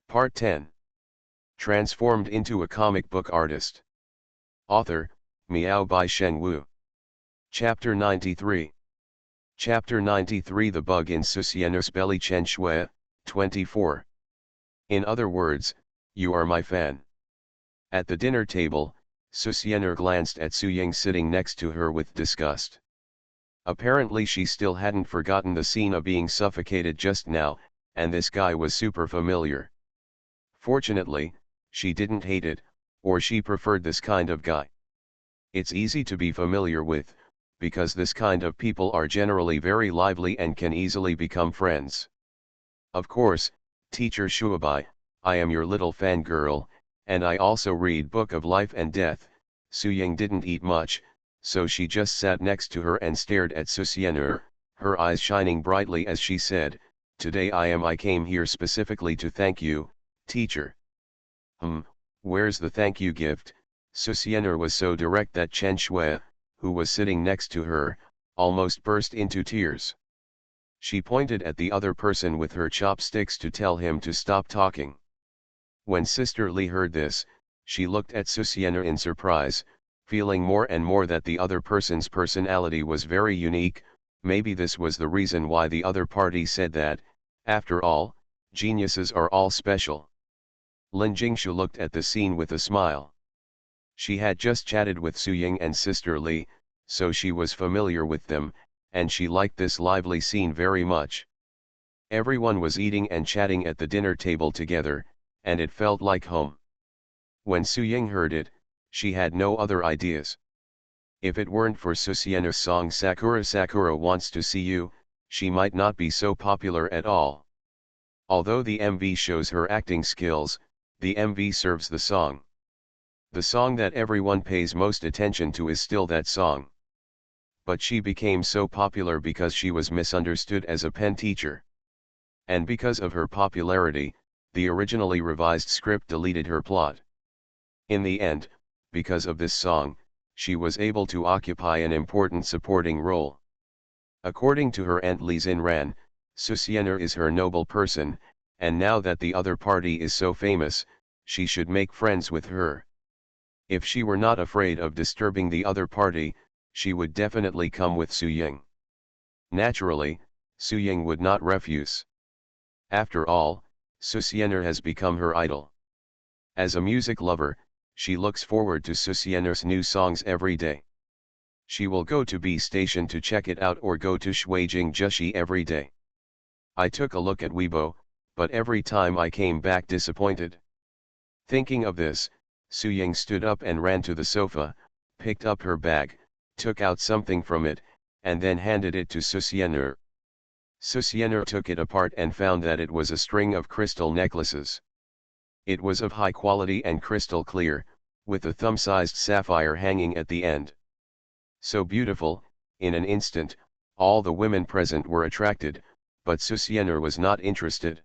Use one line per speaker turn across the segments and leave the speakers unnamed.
Part 10. Transformed into a comic book artist. Author, Miao by Shen Wu. Chapter 93. Chapter 93 The Bug in Susiener's Belly Chen Shui, 24. In other words, you are my fan. At the dinner table, Susiener glanced at Su Ying sitting next to her with disgust. Apparently she still hadn't forgotten the scene of being suffocated just now, and this guy was super familiar. Fortunately, she didn't hate it, or she preferred this kind of guy. It's easy to be familiar with, because this kind of people are generally very lively and can easily become friends. Of course, Teacher Shuabai, I am your little fangirl, and I also read Book of Life and Death. Su Ying didn't eat much, so she just sat next to her and stared at Susiener, her eyes shining brightly as she said, Today I came here specifically to thank you, teacher. Where's the thank you gift? Susiener was so direct that Chen Shui, who was sitting next to her, almost burst into tears. She pointed at the other person with her chopsticks to tell him to stop talking. When Sister Li heard this, she looked at Susiener in surprise, feeling more and more that the other person's personality was very unique. Maybe this was the reason why the other party said that, after all, geniuses are all special. Lin Jingshu looked at the scene with a smile. She had just chatted with Su Ying and Sister Li, so she was familiar with them, and she liked this lively scene very much. Everyone was eating and chatting at the dinner table together, and it felt like home. When Su Ying heard it, she had no other ideas. If it weren't for Susiener's song Sakura Sakura Wants to See You, she might not be so popular at all. Although the MV shows her acting skills, the MV serves the song. The song that everyone pays most attention to is still that song. But she became so popular because she was misunderstood as a pen teacher. And because of her popularity, the originally revised script deleted her plot. In the end, because of this song, she was able to occupy an important supporting role. According to her aunt Li Xinran, Susiener is her noble person, and now that the other party is so famous, she should make friends with her. If she were not afraid of disturbing the other party, she would definitely come with Su Ying. Naturally, Su Ying would not refuse. After all, Susiener has become her idol. As a music lover, she looks forward to Susiener's new songs every day. She will go to B Station to check it out or go to Shuijing Jushi every day. I took a look at Weibo, but every time I came back disappointed. Thinking of this, Su Ying stood up and ran to the sofa, picked up her bag, took out something from it, and then handed it to Susiener. Susiener took it apart and found that it was a string of crystal necklaces. It was of high quality and crystal clear, with a thumb-sized sapphire hanging at the end. So beautiful, in an instant, all the women present were attracted, but Susiener was not interested.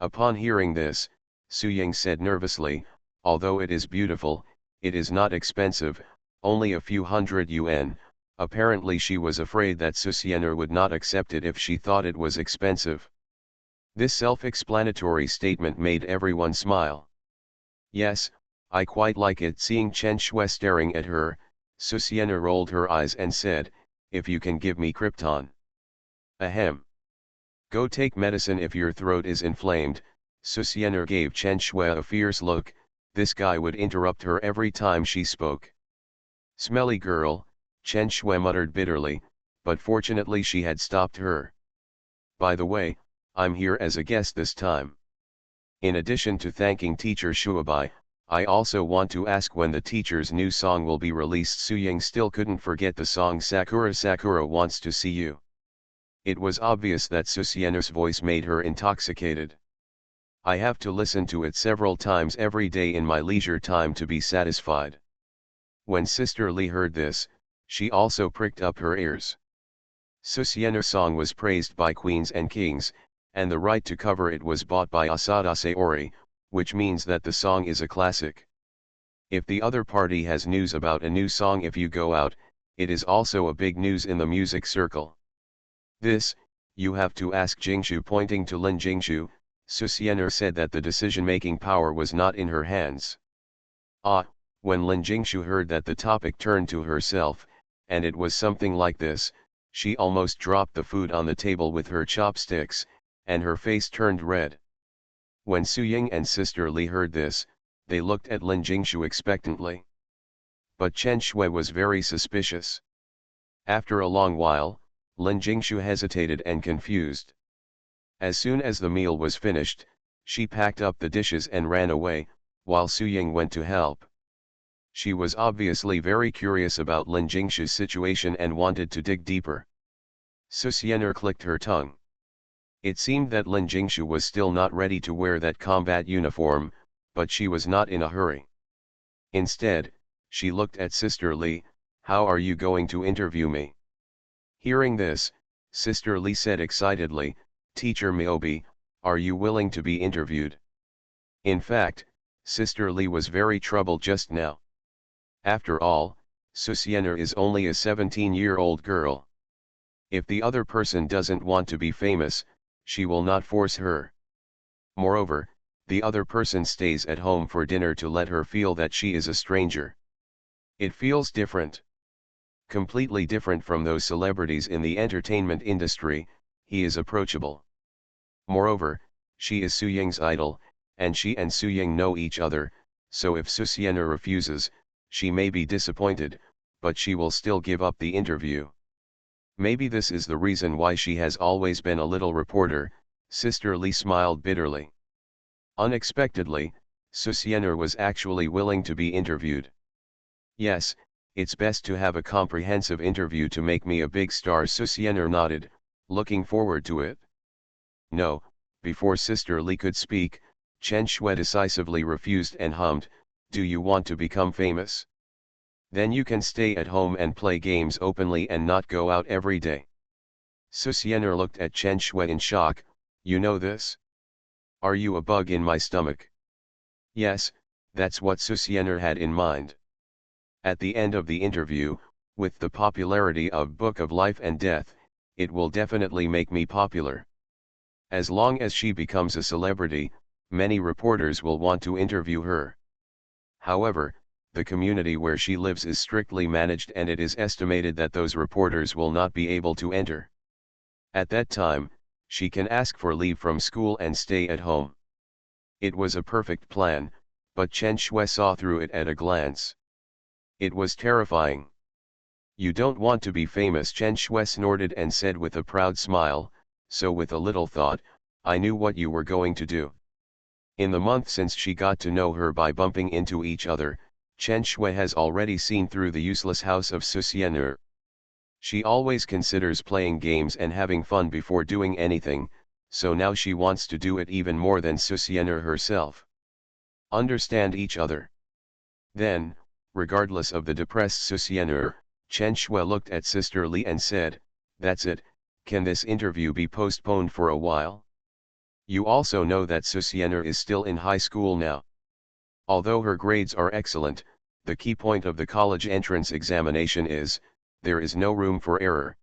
Upon hearing this, Su Ying said nervously, although it is beautiful, it is not expensive, only a few $100. Apparently she was afraid that Susiener would not accept it if she thought it was expensive. This self-explanatory statement made everyone smile. Yes, I quite like it. Seeing Chen Shui staring at her, Susiener rolled her eyes and said, if you can give me Krypton. Ahem. Go take medicine if your throat is inflamed. Susiener gave Chen Shui a fierce look. This guy would interrupt her every time she spoke. Smelly girl, Chen Shui muttered bitterly, but fortunately she had stopped her. By the way, I'm here as a guest this time. In addition to thanking Teacher Shuabai, I also want to ask when the teacher's new song will be released. Su Ying still couldn't forget the song Sakura Sakura Wants to See You. It was obvious that Susiener's voice made her intoxicated. I have to listen to it several times every day in my leisure time to be satisfied. When Sister Li heard this, she also pricked up her ears. Susiener's song was praised by queens and kings, and the right to cover it was bought by Asada Saori, which means that the song is a classic. If the other party has news about a new song, if you go out, it is also a big news in the music circle. This, you have to ask Jingshu. Pointing to Lin Jingshu, Susiener said that the decision-making power was not in her hands. When Lin Jingshu heard that the topic turned to herself, and it was something like this, she almost dropped the food on the table with her chopsticks, and her face turned red. When Su Ying and Sister Li heard this, they looked at Lin Jingshu expectantly. But Chen Shui was very suspicious. After a long while, Lin Jingshu hesitated and confused. As soon as the meal was finished, she packed up the dishes and ran away, while Su Ying went to help. She was obviously very curious about Lin Jingshu's situation and wanted to dig deeper. Susiener clicked her tongue. It seemed that Lin Jingshu was still not ready to wear that combat uniform, but she was not in a hurry. Instead, she looked at Sister Li. How are you going to interview me? Hearing this, Sister Li said excitedly, Teacher Miyobi, are you willing to be interviewed? In fact, Sister Li was very troubled just now. After all, Susiener is only a 17-year-old girl. If the other person doesn't want to be famous, she will not force her. Moreover, the other person stays at home for dinner to let her feel that she is a stranger. It feels different. Completely different from those celebrities in the entertainment industry. He is approachable. Moreover, she is Su Ying's idol, and she and Su Ying know each other, so if Susiener refuses, she may be disappointed, but she will still give up the interview. Maybe this is the reason why she has always been a little reporter. Sister Li smiled bitterly. Unexpectedly, Susiener was actually willing to be interviewed. Yes, it's best to have a comprehensive interview to make me a big star. Susiener nodded, looking forward to it. No, before Sister Li could speak, Chen Shui decisively refused and hummed, do you want to become famous? Then you can stay at home and play games openly and not go out every day. Susiener looked at Chen Shui in shock. You know this? Are you a bug in my stomach? Yes, that's what Susiener had in mind. At the end of the interview, with the popularity of Book of Life and Death, it will definitely make me popular. As long as she becomes a celebrity, many reporters will want to interview her. However, the community where she lives is strictly managed and it is estimated that those reporters will not be able to enter. At that time, she can ask for leave from school and stay at home. It was a perfect plan, but Chen Shui saw through it at a glance. It was terrifying. You don't want to be famous, Chen Shui snorted and said with a proud smile, so with a little thought, I knew what you were going to do. In the month since she got to know her by bumping into each other, Chen Shui has already seen through the useless house of Susiener. She always considers playing games and having fun before doing anything, so now she wants to do it even more than Susiener herself. Understand each other. Then, regardless of the depressed Susiener, Chen Shui looked at Sister Li and said, that's it, can this interview be postponed for a while? You also know that Susiener is still in high school now. Although her grades are excellent, the key point of the college entrance examination is, there is no room for error.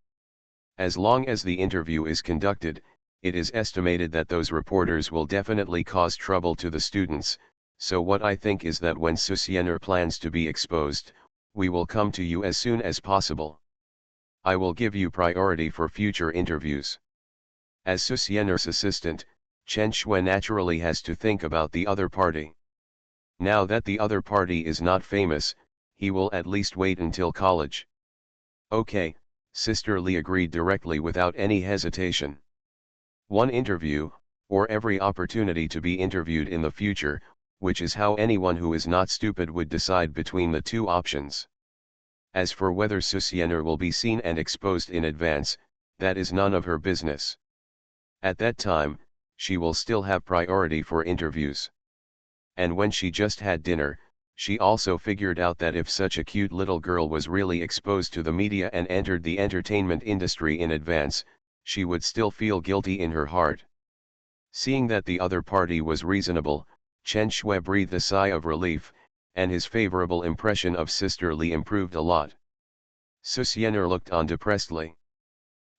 As long as the interview is conducted, it is estimated that those reporters will definitely cause trouble to the students, so what I think is that when Susiener plans to be exposed, we will come to you as soon as possible. I will give you priority for future interviews. As Susiener's assistant, Chen Shui naturally has to think about the other party. Now that the other party is not famous, he will at least wait until college. Okay, Sister Li agreed directly without any hesitation. One interview, or every opportunity to be interviewed in the future, which is how anyone who is not stupid would decide between the two options. As for whether Susiener will be seen and exposed in advance, that is none of her business. At that time, she will still have priority for interviews. And when she just had dinner, she also figured out that if such a cute little girl was really exposed to the media and entered the entertainment industry in advance, she would still feel guilty in her heart. Seeing that the other party was reasonable, Chen Shui breathed a sigh of relief, and his favorable impression of Sister Li improved a lot. Susiener looked on depressedly.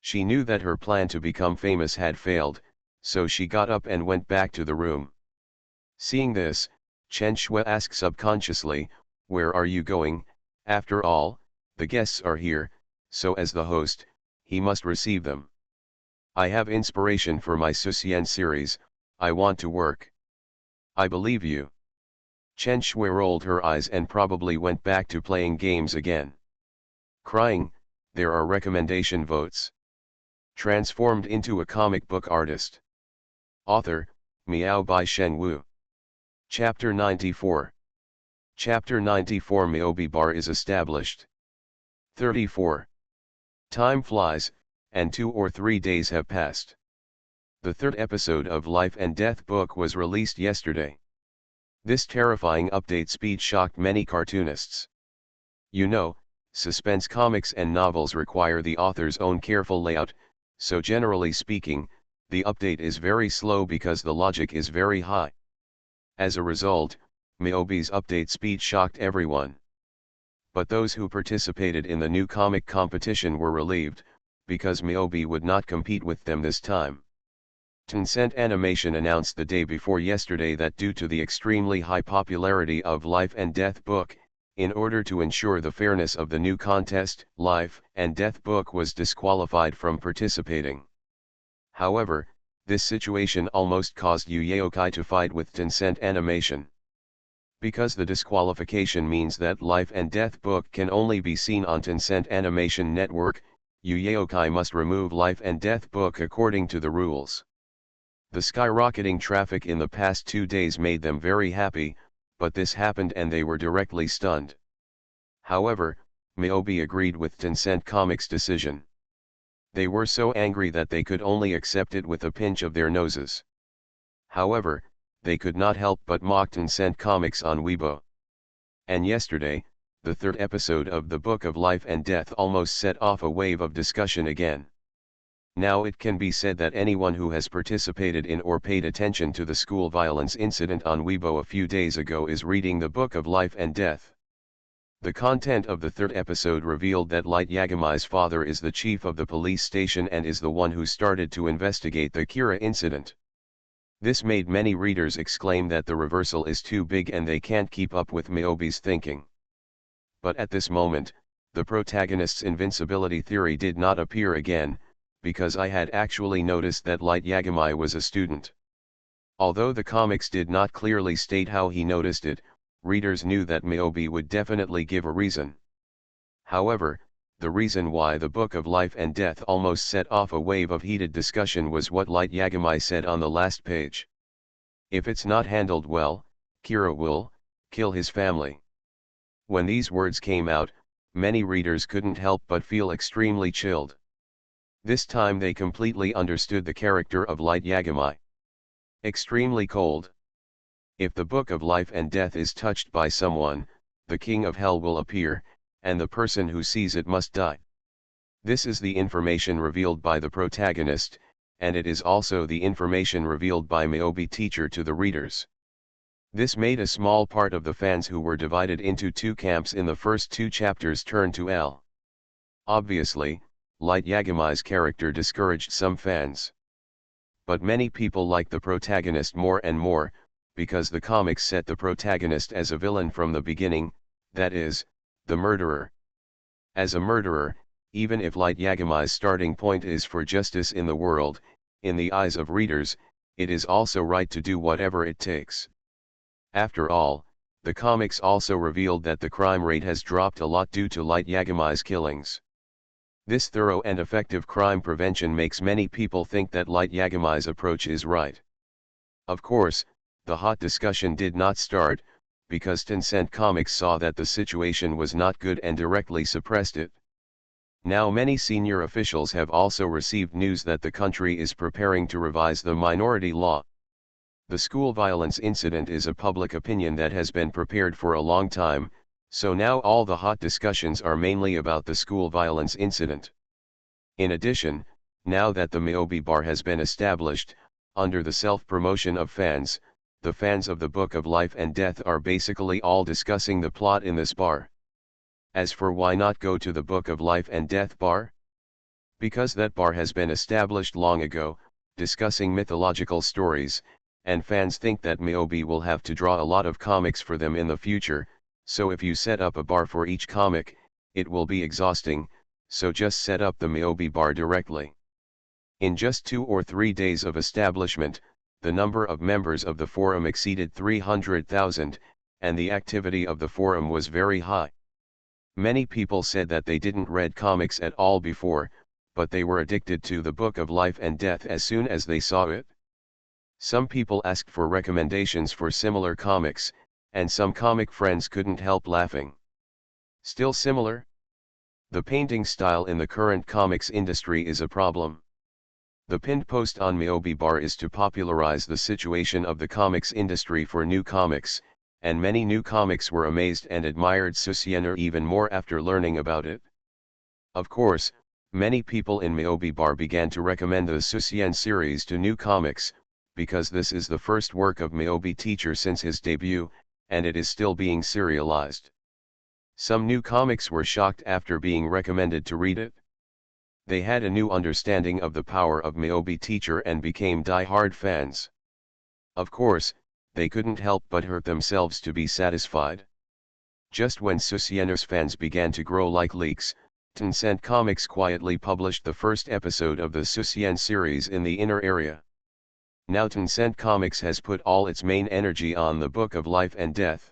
She knew that her plan to become famous had failed, so she got up and went back to the room. Seeing this, Chen Shui asked subconsciously, "Where are you going? After all, the guests are here, so as the host, he must receive them. I have inspiration for my Susian series, I want to work." "I believe you." Chen Shui rolled her eyes and probably went back to playing games again. Crying, there are recommendation votes. Transformed into a comic book artist. Author, Miao by Shen Wu. Chapter 94. Chapter 94 Miaobi bar is established. 34. Time flies, and 2 or 3 days have passed. The third episode of Life and Death book was released yesterday. This terrifying update speed shocked many cartoonists. You know, suspense comics and novels require the author's own careful layout, so generally speaking, the update is very slow because the logic is very high. As a result, Miaobi's update speed shocked everyone. But those who participated in the new comic competition were relieved, because Miaobi would not compete with them this time. Tencent Animation announced the day before yesterday that due to the extremely high popularity of Life and Death book, in order to ensure the fairness of the new contest, Life and Death book was disqualified from participating. However, this situation almost caused Yu Yaokai to fight with Tencent Animation. Because the disqualification means that Life and Death book can only be seen on Tencent Animation Network, Yu Yaokai must remove Life and Death book according to the rules. The skyrocketing traffic in the past 2 days made them very happy, but this happened and they were directly stunned. However, Miaobi agreed with Tencent Comics' decision. They were so angry that they could only accept it with a pinch of their noses. However, they could not help but mock Tencent Comics on Weibo. And yesterday, the third episode of the Book of Life and Death almost set off a wave of discussion again. Now it can be said that anyone who has participated in or paid attention to the school violence incident on Weibo a few days ago is reading the Book of Life and Death. The content of the third episode revealed that Light Yagamai's father is the chief of the police station and is the one who started to investigate the Kira incident. This made many readers exclaim that the reversal is too big and they can't keep up with Miaobi's thinking. But at this moment, the protagonist's invincibility theory did not appear again, because I had actually noticed that Light Yagamai was a student. Although the comics did not clearly state how he noticed it, readers knew that Miaobi would definitely give a reason. However, the reason why the Book of Life and Death almost set off a wave of heated discussion was what Light Yagamai said on the last page. "If it's not handled well, Kira will kill his family." When these words came out, many readers couldn't help but feel extremely chilled. This time they completely understood the character of Light Yagamai. Extremely cold. If the Book of Life and Death is touched by someone, the King of Hell will appear, and the person who sees it must die. This is the information revealed by the protagonist, and it is also the information revealed by Miaobi teacher to the readers. This made a small part of the fans who were divided into 2 camps in the first 2 chapters turn to L. Obviously, Light Yagamai's character discouraged some fans. But many people like the protagonist more and more, because the comics set the protagonist as a villain from the beginning, that is, the murderer. As a murderer, even if Light Yagamai's starting point is for justice in the world, in the eyes of readers, it is also right to do whatever it takes. After all, the comics also revealed that the crime rate has dropped a lot due to Light Yagamai's killings. This thorough and effective crime prevention makes many people think that Light Yagamai's approach is right. Of course, the hot discussion did not start, because Tencent Comics saw that the situation was not good and directly suppressed it. Now many senior officials have also received news that the country is preparing to revise the minority law. The school violence incident is a public opinion that has been prepared for a long time, so now all the hot discussions are mainly about the school violence incident. In addition, now that the Miaobi bar has been established, under the self-promotion of fans, the fans of the Book of Life and Death are basically all discussing the plot in this bar. As for why not go to the Book of Life and Death bar? Because that bar has been established long ago, discussing mythological stories, and fans think that Myobi will have to draw a lot of comics for them in the future, so if you set up a bar for each comic, it will be exhausting, so just set up the Myobi bar directly. In just 2 or 3 days of establishment, the number of members of the forum exceeded 300,000, and the activity of the forum was very high. Many people said that they didn't read comics at all before, but they were addicted to the Book of Life and Death as soon as they saw it. Some people asked for recommendations for similar comics, and some comic friends couldn't help laughing. Still similar? The painting style in the current comics industry is a problem. The pinned post on Myobi bar is to popularize the situation of the comics industry for new comics, and many new comics were amazed and admired Susiener even more after learning about it. Of course, many people in Myobi bar began to recommend the Susien series to new comics, because this is the first work of Myobi teacher since his debut, and it is still being serialized. Some new comics were shocked after being recommended to read it. They had a new understanding of the power of Myobi teacher and became die-hard fans. Of course, they couldn't help but hurt themselves to be satisfied. Just when Susiener's fans began to grow like leaks, Tencent Comics quietly published the first episode of the Susien series in the inner area. Now Tencent Comics has put all its main energy on the Book of Life and Death.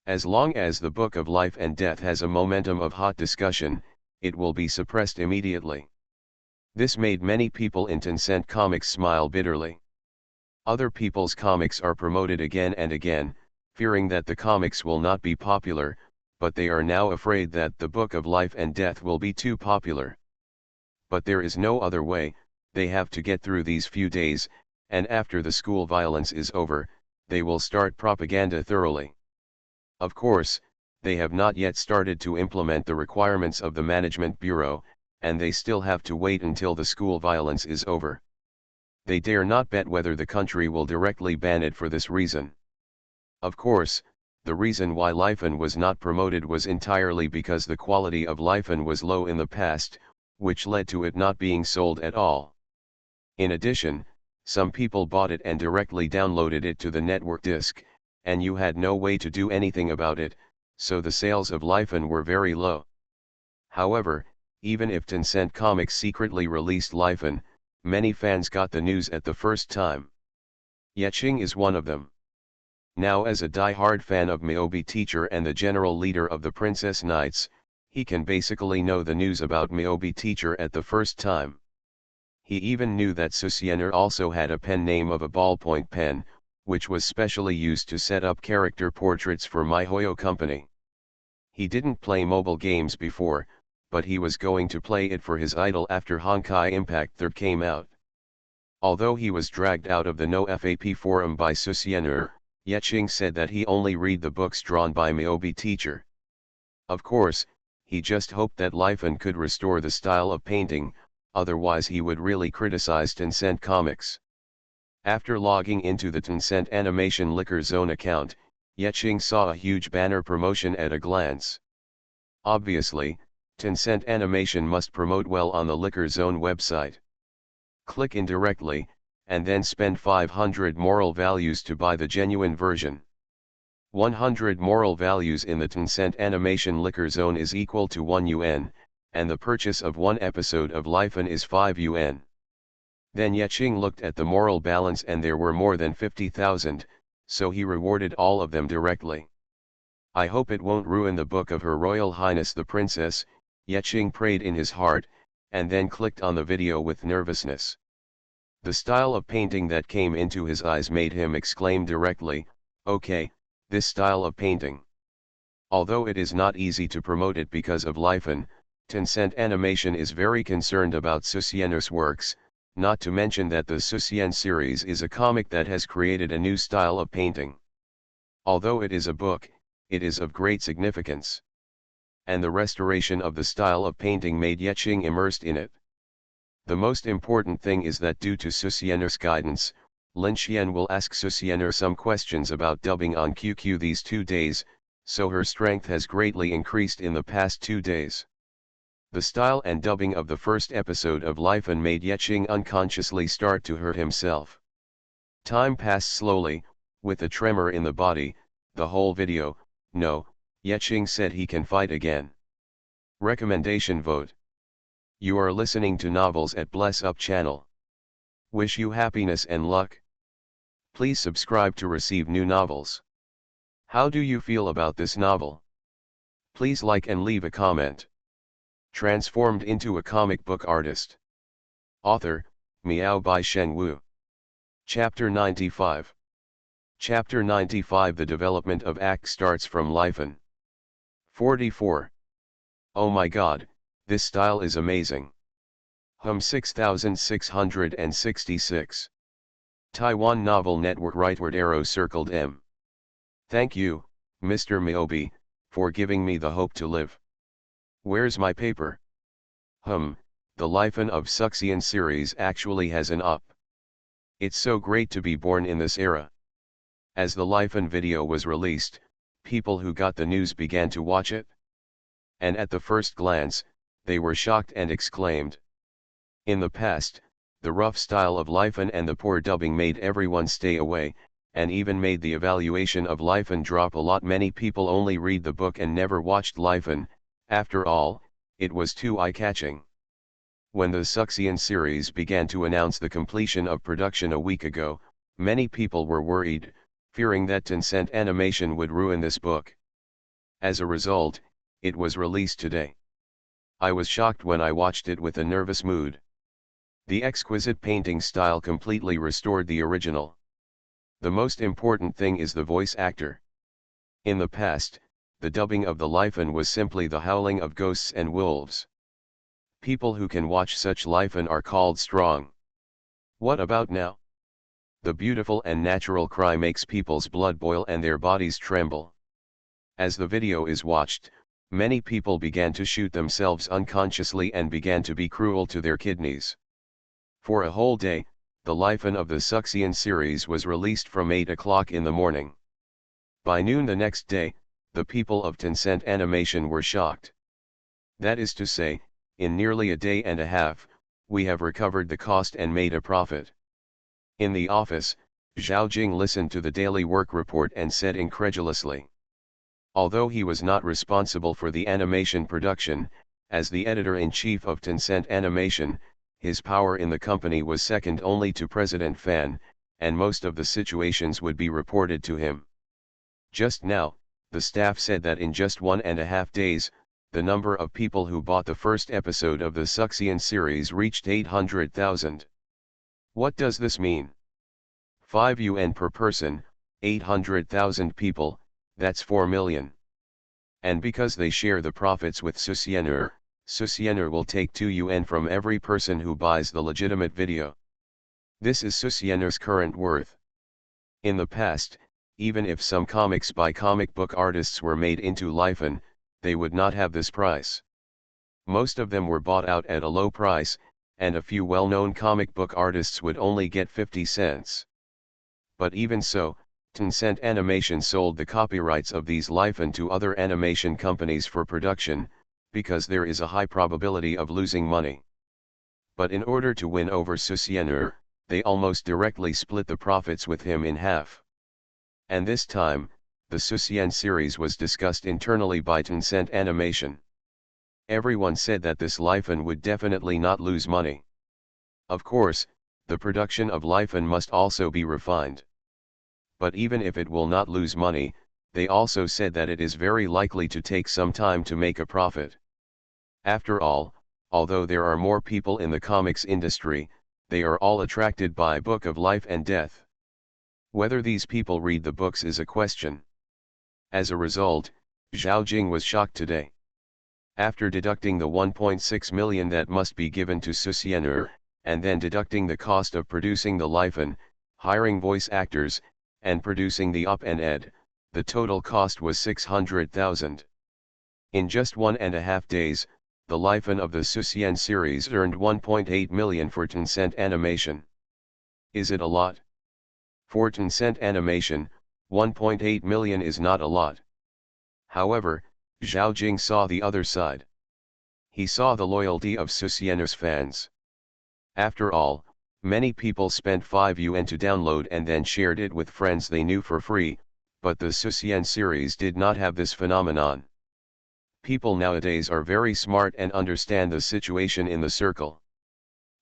As long as the Book of Life and Death has a momentum of hot discussion, it will be suppressed immediately. This made many people in Tencent Comics smile bitterly. Other people's comics are promoted again and again, fearing that the comics will not be popular, but they are now afraid that the Book of Life and Death will be too popular. But there is no other way, they have to get through these few days, and after the school violence is over, they will start propaganda thoroughly. Of course, they have not yet started to implement the requirements of the Management Bureau, and they still have to wait until the school violence is over. They dare not bet whether the country will directly ban it for this reason. Of course, the reason why Lifen was not promoted was entirely because the quality of Lifen was low in the past, which led to it not being sold at all. In addition, some people bought it and directly downloaded it to the network disk, and you had no way to do anything about it, so the sales of Lifen were very low. However, even if Tencent Comics secretly released Lifen, many fans got the news at the first time. Yeching is one of them. Now as a die-hard fan of Myobi teacher and the general leader of the Princess Knights, he can basically know the news about Myobi teacher at the first time. He even knew that Susiener also had a pen name of a ballpoint pen, which was specially used to set up character portraits for MiHoYo company. He didn't play mobile games before, but he was going to play it for his idol after Honkai Impact 3 came out. Although he was dragged out of the NoFAP forum by Susiener, Yeching said that he only read the books drawn by Myobi teacher. Of course, he just hoped that Lifen could restore the style of painting, otherwise he would really criticize Tencent Comics. After logging into the Tencent Animation Liquor Zone account, Yeching saw a huge banner promotion at a glance. Obviously, Tencent Animation must promote well on the Liquor Zone website. Click in directly, and then spend 500 moral values to buy the genuine version. 100 moral values in the Tencent Animation Liquor Zone is equal to 1 yuan, and the purchase of one episode of Lifen is 5 yuan. Then Yeching looked at the moral balance and there were more than 50,000, so he rewarded all of them directly. I hope it won't ruin the book of Her Royal Highness the Princess, Yeching prayed in his heart, and then clicked on the video with nervousness. The style of painting that came into his eyes made him exclaim directly, "Okay, this style of painting." Although it is not easy to promote it because of Lifen, Tencent Animation is very concerned about Susiener's works, not to mention that the Susien series is a comic that has created a new style of painting. Although it is a book, it is of great significance. And the restoration of the style of painting made Yeching immersed in it. The most important thing is that due to Susiener's guidance, Lin Xian will ask Susiener some questions about dubbing on QQ these 2 days, so her strength has greatly increased in the past 2 days. The style and dubbing of the first episode of Lifen made Yeching unconsciously start to hurt himself. Time passed slowly, with a tremor in the body, the whole video. No, Yeching said he can fight again. Recommendation vote. You are listening to Novels at Bless Up channel. Wish you happiness and luck. Please subscribe to receive new novels. How do you feel about this novel? Please like and leave a comment. Transformed into a comic book artist. Author, Miao by Shen Wu. Chapter 95. Chapter 95. The development of Act starts from Lifen. 44. Oh my god, this style is amazing. 6666. Taiwan Novel Network rightward arrow circled M. Thank you, Mr. Miyobi, for giving me the hope to live. Where's my paper? The Lifen of Suxian series actually has an up. It's so great to be born in this era. As the Lifen video was released, people who got the news began to watch it. And at the first glance, they were shocked and exclaimed. In the past, the rough style of Lifen and the poor dubbing made everyone stay away, and even made the evaluation of Lifen drop a lot. Many people only read the book and never watched Lifen. After all, it was too eye-catching. When the Suxian series began to announce the completion of production a week ago, many people were worried, fearing that Tencent Animation would ruin this book. As a result, it was released today. I was shocked when I watched it with a nervous mood. The exquisite painting style completely restored the original. The most important thing is the voice actor. In the past, the dubbing of the Lifen was simply the howling of ghosts and wolves. People who can watch such Lifen are called strong. What about now? The beautiful and natural cry makes people's blood boil and their bodies tremble. As the video is watched, many people began to shoot themselves unconsciously and began to be cruel to their kidneys. For a whole day, the Lifen of the Suxian series was released from 8 o'clock in the morning. By noon the next day, the people of Tencent Animation were shocked. That is to say, in nearly a day and a half, we have recovered the cost and made a profit. In the office, Zhao Jing listened to the daily work report and said incredulously. Although he was not responsible for the animation production, as the editor-in-chief of Tencent Animation, his power in the company was second only to President Fan, and most of the situations would be reported to him. Just now, the staff said that in just 1.5 days, the number of people who bought the first episode of the Suxian series reached 800,000. What does this mean? 5 yuan per person, 800,000 people, that's 4 million. And because they share the profits with Suxiener will take 2 yuan from every person who buys the legitimate video. This is Suxiener's current worth. In the past, even if some comics by comic book artists were made into Lifen, they would not have this price. Most of them were bought out at a low price, and a few well-known comic book artists would only get 50 cents. But even so, Tencent Animation sold the copyrights of these Lifen to other animation companies for production, because there is a high probability of losing money. But in order to win over Suxiener, they almost directly split the profits with him in half. And this time, the Suxian series was discussed internally by Tencent Animation. Everyone said that this Lifen would definitely not lose money. Of course, the production of Lifen must also be refined. But even if it will not lose money, they also said that it is very likely to take some time to make a profit. After all, although there are more people in the comics industry, they are all attracted by Book of Life and Death. Whether these people read the books is a question. As a result, Zhao Jing was shocked today. After deducting the 1.6 million that must be given to Suxiener, and then deducting the cost of producing the Lifen, hiring voice actors, and producing the op and ed, the total cost was 600,000. In just 1.5 days, the Lifen of the Suxian series earned 1.8 million for Tencent Animation. Is it a lot? For Tencent Animation, 1.8 million is not a lot. However, Zhao Jing saw the other side. he saw the loyalty of Susiener's fans. After all, many people spent 5 yuan to download and then shared it with friends they knew for free, but the Susien series did not have this phenomenon. People nowadays are very smart and understand the situation in the circle.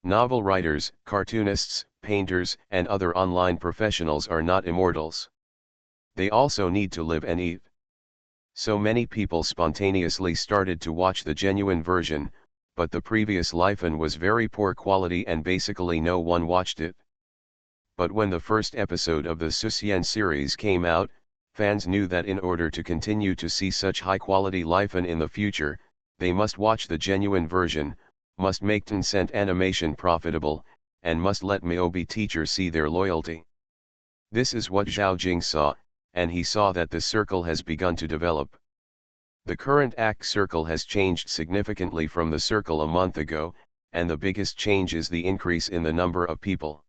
Novel writers, cartoonists, painters, and other online professionals are not immortals. They also need to live and eat. So many people spontaneously started to watch the genuine version, but the previous Lifen was very poor quality and basically no one watched it. But when the first episode of the Susien series came out, fans knew that in order to continue to see such high quality Lifen in the future, they must watch the genuine version, must make Tencent animation profitable, and must let Miaobi teacher see their loyalty. This is what Zhao Jing saw, and he saw that the circle has begun to develop. The current act circle has changed significantly from the circle a month ago, and the biggest change is the increase in the number of people.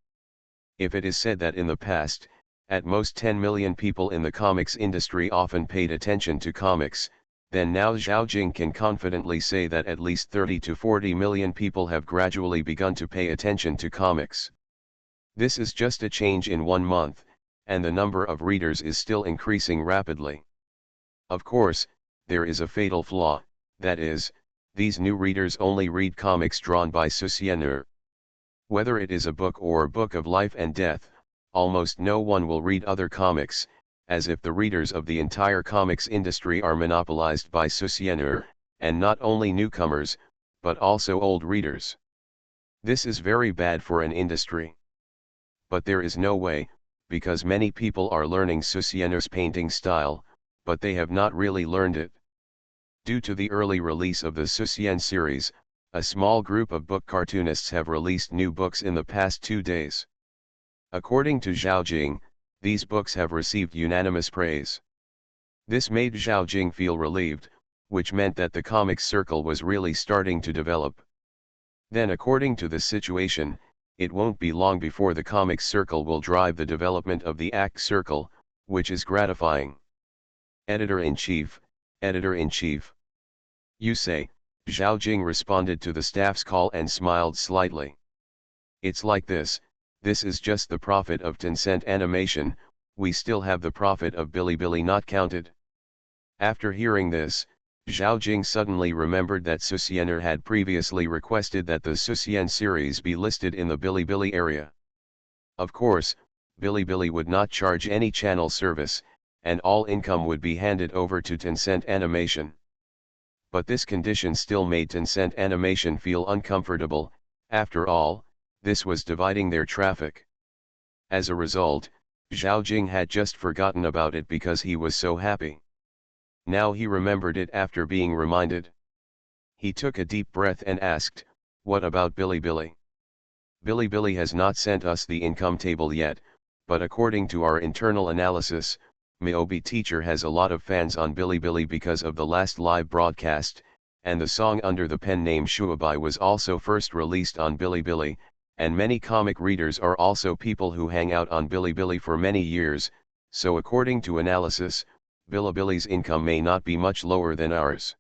If it is said that in the past, at most 10 million people in the comics industry often paid attention to comics, then now Zhao Jing can confidently say that at least 30 to 40 million people have gradually begun to pay attention to comics. This is just a change in 1 month, and the number of readers is still increasing rapidly. Of course, there is a fatal flaw, that is, these new readers only read comics drawn by Susiener. Whether it is a book or a book of life and death, almost no one will read other comics, as if the readers of the entire comics industry are monopolized by Susiener, and not only newcomers, but also old readers. This is very bad for an industry. But there is no way, because many people are learning Susiener's painting style, but they have not really learned it. Due to the early release of the Susien series, a small group of book cartoonists have released new books in the past 2 days. According to Zhao Jing, these books have received unanimous praise. This made Zhao Jing feel relieved, which meant that the comics circle was really starting to develop. Then according to the situation, it won't be long before the comics circle will drive the development of the act circle, which is gratifying. Editor-in-Chief, Editor-in-Chief. You say, Zhao Jing responded to the staff's call and smiled slightly. It's like this is just the profit of Tencent animation, we still have the profit of Bilibili not counted. After hearing this, Zhao Jing suddenly remembered that Susiener had previously requested that the Susien series be listed in the Bilibili area. Of course, Bilibili would not charge any channel service, and all income would be handed over to Tencent Animation. But this condition still made Tencent Animation feel uncomfortable. After all, this was dividing their traffic. As a result, Zhao Jing had just forgotten about it because he was so happy. Now he remembered it after being reminded. He took a deep breath and asked, "What about Bilibili?" Bilibili has not sent us the income table yet, but according to our internal analysis, Miaobi teacher has a lot of fans on Bilibili because of the last live broadcast, and the song under the pen name Shuabai was also first released on Bilibili, and many comic readers are also people who hang out on Bilibili for many years, so according to analysis, Bilibili's income may not be much lower than ours.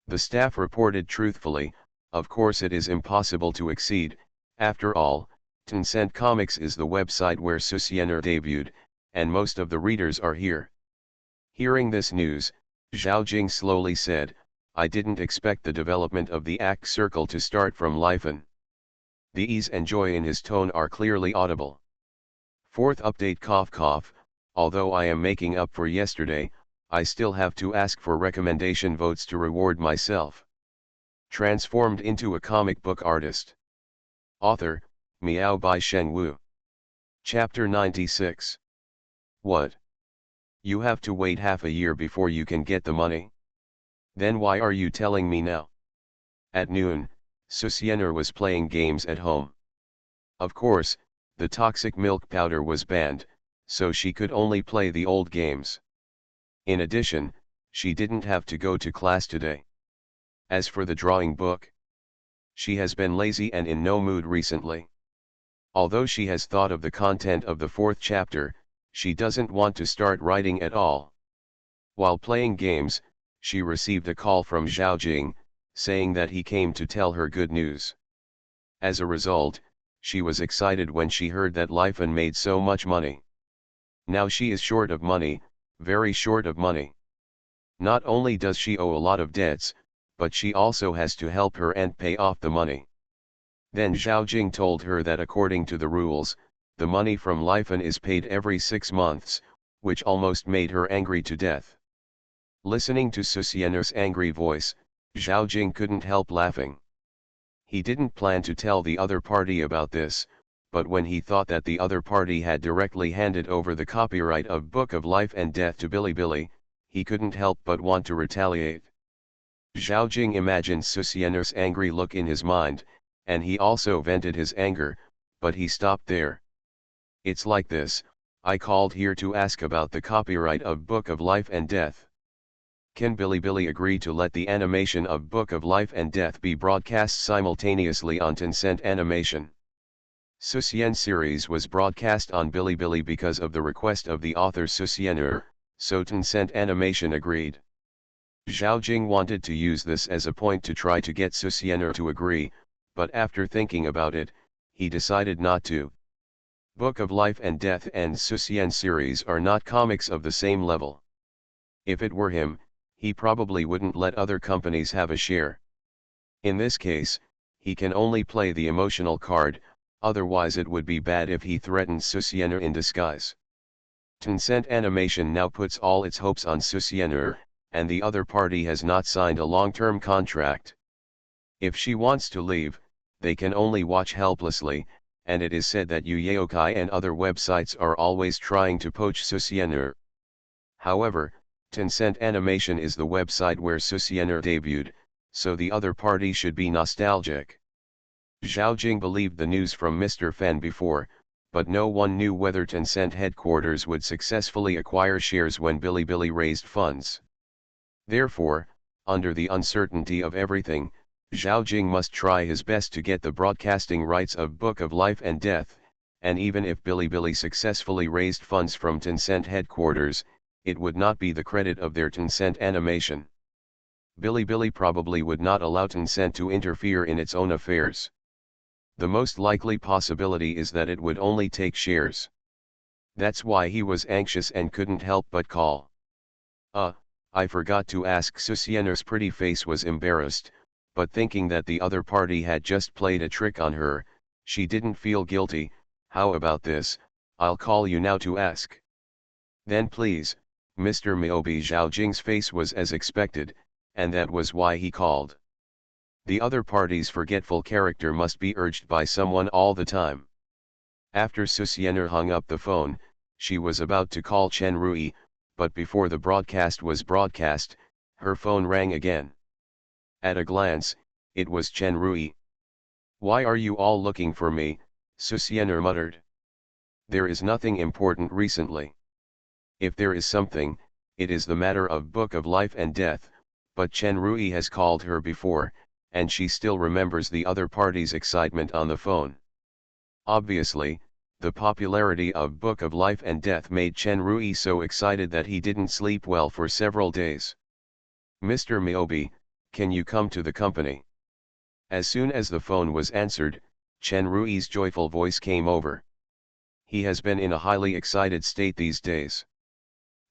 The staff reported truthfully, of course it is impossible to exceed, after all, Tencent Comics is the website where Susiener debuted, and most of the readers are here. Hearing this news, Zhao Jing slowly said, I didn't expect the development of the act circle to start from Lifen. The ease and joy in his tone are clearly audible. Fourth update cough cough, although I am making up for yesterday, I still have to ask for recommendation votes to reward myself. Transformed into a comic book artist. Author, Miao by Sheng Wu. Chapter 96. What? You have to wait half a year before you can get the money? Then why are you telling me now? At noon, Susiener was playing games at home. Of course, the toxic milk powder was banned, so she could only play the old games. In addition, she didn't have to go to class today. As for the drawing book, she has been lazy and in no mood recently. Although she has thought of the content of the 4th chapter, she doesn't want to start writing at all. While playing games, she received a call from Zhao Jing, saying that he came to tell her good news. As a result, she was excited when she heard that Lifen made so much money. Now she is short of money, very short of money. Not only does she owe a lot of debts, but she also has to help her aunt pay off the money. Then Zhao Jing told her that according to the rules, the money from Lifen is paid every 6 months, which almost made her angry to death. Listening to Susiener's angry voice, Zhao Jing couldn't help laughing. He didn't plan to tell the other party about this, but when he thought that the other party had directly handed over the copyright of Book of Life and Death to Bilibili, he couldn't help but want to retaliate. Zhao Jing imagined Susiener's angry look in his mind, and he also vented his anger, but he stopped there. It's like this, I called here to ask about the copyright of Book of Life and Death. Can Bilibili agree to let the animation of Book of Life and Death be broadcast simultaneously on Tencent Animation? Susien series was broadcast on Bilibili because of the request of the author Susiener, so Tencent Animation agreed. Zhao Jing wanted to use this as a point to try to get Susiener to agree, but after thinking about it, he decided not to. Book of Life and Death and Susien series are not comics of the same level. If it were him, he probably wouldn't let other companies have a share. In this case, he can only play the emotional card, otherwise it would be bad if he threatened Susiener in disguise. Tencent Animation now puts all its hopes on Susiener, and the other party has not signed a long-term contract. If she wants to leave, they can only watch helplessly, and it is said that Yaokai and other websites are always trying to poach Susiener. However, Tencent Animation is the website where Susiener debuted, so the other party should be nostalgic. Zhao Jing believed the news from Mr. Fen before, but no one knew whether Tencent headquarters would successfully acquire shares when Bilibili raised funds. Therefore, under the uncertainty of everything, Zhao Jing must try his best to get the broadcasting rights of Book of Life and Death, and even if Bilibili successfully raised funds from Tencent headquarters, it would not be the credit of their Tencent Animation. Bilibili probably would not allow Tencent to interfere in its own affairs. The most likely possibility is that it would only take shares. That's why he was anxious and couldn't help but call. I forgot to ask. Susiener's pretty face was embarrassed, but thinking that the other party had just played a trick on her, she didn't feel guilty. How about this, I'll call you now to ask. Then please, Mr. Miyobi. Zhao Jing's face was as expected, and that was why he called. The other party's forgetful character must be urged by someone all the time. After Susiener hung up the phone, she was about to call Chen Rui, but before the broadcast was broadcast, her phone rang again. At a glance, it was Chen Rui. Why are you all looking for me? Susiener muttered. There is nothing important recently. If there is something, it is the matter of Book of Life and Death, but Chen Rui has called her before, and she still remembers the other party's excitement on the phone. Obviously, the popularity of Book of Life and Death made Chen Rui so excited that he didn't sleep well for several days. Mr. Miyobi, can you come to the company? As soon as the phone was answered, Chen Rui's joyful voice came over. He has been in a highly excited state these days.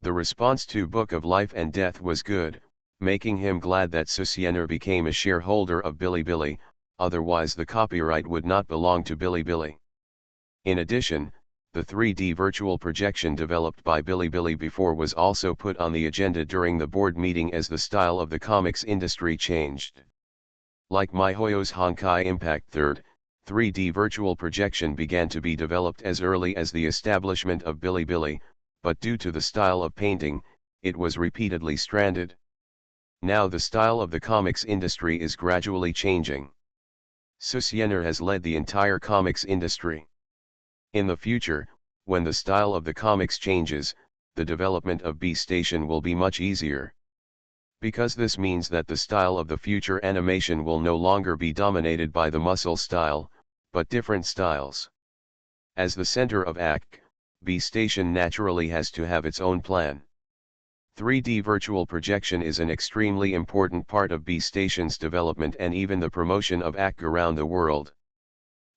The response to Book of Life and Death was good, making him glad that Susiener became a shareholder of Bilibili, otherwise the copyright would not belong to Bilibili. In addition, the 3D virtual projection developed by Bilibili before was also put on the agenda during the board meeting as the style of the comics industry changed. Like MiHoYo's Honkai Impact 3D virtual projection began to be developed as early as the establishment of Bilibili, but due to the style of painting, it was repeatedly stranded. Now the style of the comics industry is gradually changing. Susiener has led the entire comics industry. In the future, when the style of the comics changes, the development of B Station will be much easier. Because this means that the style of the future animation will no longer be dominated by the muscle style, but different styles. As the center of ACK, B Station naturally has to have its own plan. 3D virtual projection is an extremely important part of B Station's development and even the promotion of ACK around the world.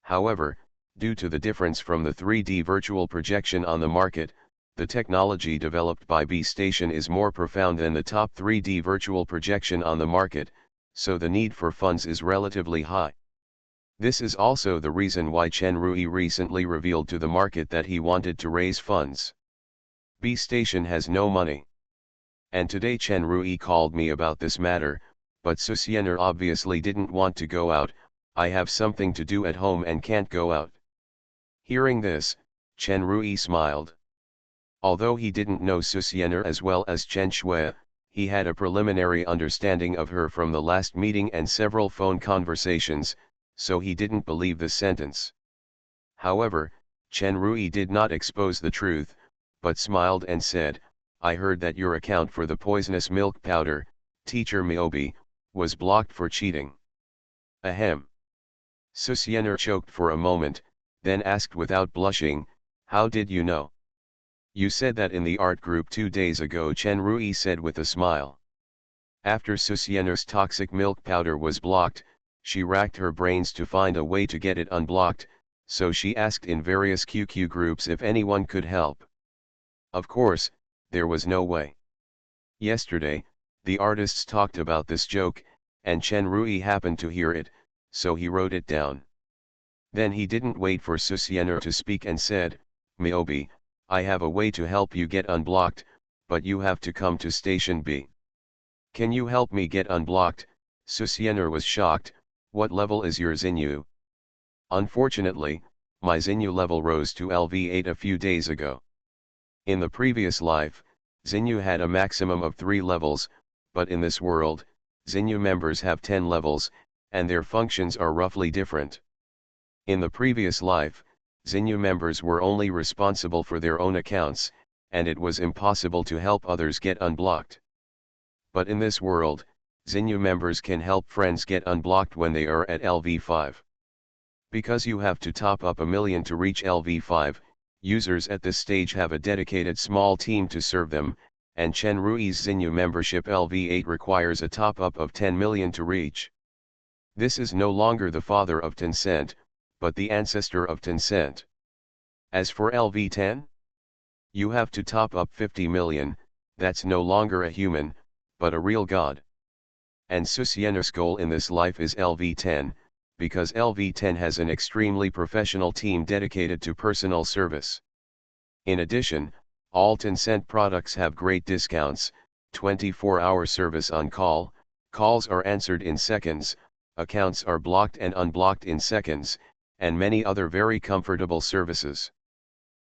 However, due to the difference from the 3D virtual projection on the market, the technology developed by B Station is more profound than the top 3D virtual projection on the market, so the need for funds is relatively high. This is also the reason why Chen Rui recently revealed to the market that he wanted to raise funds. B Station has no money. And today Chen Rui called me about this matter, but Susiener obviously didn't want to go out. I have something to do at home and can't go out. Hearing this, Chen Rui smiled. Although he didn't know Susiener as well as Chen Shui, he had a preliminary understanding of her from the last meeting and several phone conversations, so he didn't believe the sentence. However, Chen Rui did not expose the truth, but smiled and said, I heard that your account for the poisonous milk powder, teacher Miobi, was blocked for cheating. Ahem. Susiener choked for a moment, then asked without blushing, how did you know? You said that in the art group 2 days ago, Chen Rui said with a smile. After Susiener's toxic milk powder was blocked, she racked her brains to find a way to get it unblocked, so she asked in various QQ groups if anyone could help. Of course, there was no way. Yesterday, the artists talked about this joke, and Chen Rui happened to hear it, so he wrote it down. Then he didn't wait for Susiener to speak and said, Miobi, I have a way to help you get unblocked, but you have to come to Station B. Can you help me get unblocked? Susiener was shocked. What level is your Xinyu? Unfortunately, my Xinyu level rose to LV8 a few days ago. In the previous life, Xinyu had a maximum of 3 levels, but in this world, Xinyu members have 10 levels, and their functions are roughly different. In the previous life, Xinyu members were only responsible for their own accounts, and it was impossible to help others get unblocked. But in this world, Xinyu members can help friends get unblocked when they are at LV5. Because you have to top up 1 million to reach LV5, users at this stage have a dedicated small team to serve them, and Chen Rui's Xinyu membership LV8 requires a top-up of 10 million to reach. This is no longer the father of Tencent, but the ancestor of Tencent. As for LV10, you have to top up 50 million, that's no longer a human, but a real god. And Susiener's goal in this life is LV10, because LV10 has an extremely professional team dedicated to personal service. In addition, all Tencent products have great discounts, 24-hour service on call, calls are answered in seconds, accounts are blocked and unblocked in seconds, and many other very comfortable services.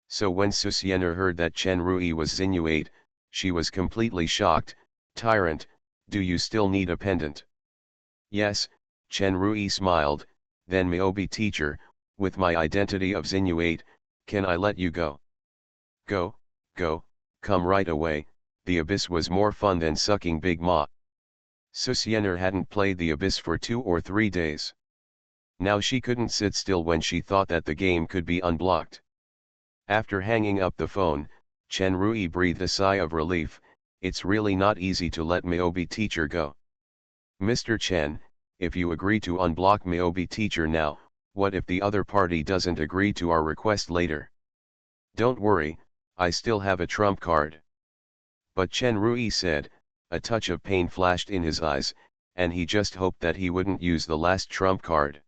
So when Susiener heard that Chen Rui was Xinyu 8, she was completely shocked. Tyrant, do you still need a pendant? Yes, Chen Rui smiled. Then Miobi teacher, with my identity of Xinyu 8, can I let you go? Go, come right away. The Abyss was more fun than sucking Big Ma. Susiener hadn't played the Abyss for 2 or 3 days. Now she couldn't sit still when she thought that the game could be unblocked. After hanging up the phone, Chen Rui breathed a sigh of relief. It's really not easy to let Miobi teacher go. Mr. Chen, if you agree to unblock Miobi teacher now, what if the other party doesn't agree to our request later? Don't worry, I still have a trump card. But Chen Rui said, a touch of pain flashed in his eyes, and he just hoped that he wouldn't use the last trump card.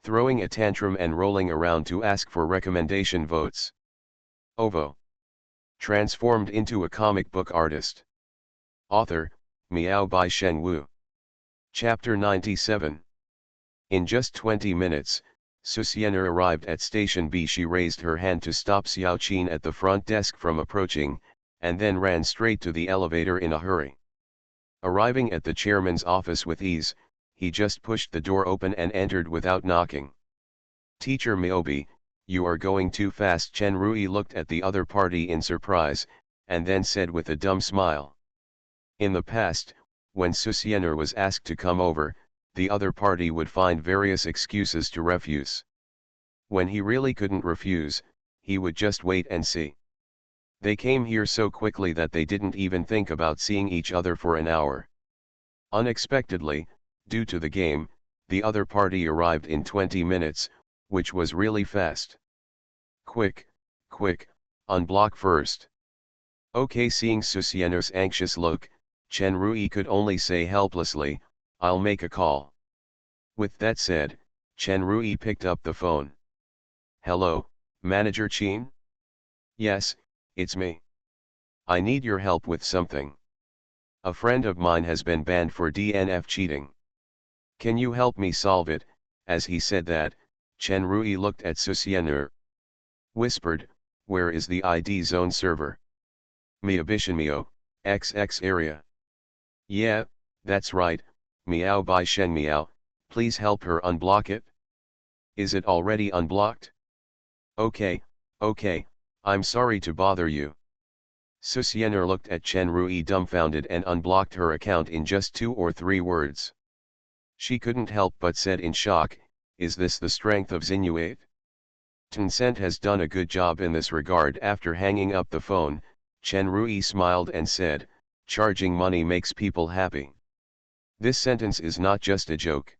Throwing a tantrum and rolling around to ask for recommendation votes. Ovo. Transformed into a comic book artist. Author, Miao by Shen Wu. Chapter 97. In just 20 minutes, Susiener arrived at Station B. She raised her hand to stop Xiaoqin at the front desk from approaching, and then ran straight to the elevator in a hurry. Arriving at the chairman's office with ease, he just pushed the door open and entered without knocking. Teacher Miobi, you are going too fast. Chen Rui looked at the other party in surprise, and then said with a dumb smile. In the past, when Susiener was asked to come over, the other party would find various excuses to refuse. When he really couldn't refuse, he would just wait and see. They came here so quickly that they didn't even think about seeing each other for an hour. Unexpectedly, due to the game, the other party arrived in 20 minutes, which was really fast. Quick, quick, unblock first. Okay, seeing Susiener's anxious look, Chen Rui could only say helplessly, "I'll make a call." With that said, Chen Rui picked up the phone. "Hello, Manager Chen?" "Yes, it's me. I need your help with something. A friend of mine has been banned for DNF cheating. Can you help me solve it?" As he said that, Chen Rui looked at Susiener. Whispered, "Where is the ID zone server?" "Miabishimio, XX area." "Yeah, that's right, Miao by Shen Miao, please help her unblock it." "Is it already unblocked?" Okay, I'm sorry to bother you." Susiener looked at Chen Rui dumbfounded and unblocked her account in just 2 or 3 words. She couldn't help but said in shock, "Is this the strength of Xinuate? Tencent has done a good job in this regard." After hanging up the phone, Chen Rui smiled and said, "Charging money makes people happy. This sentence is not just a joke."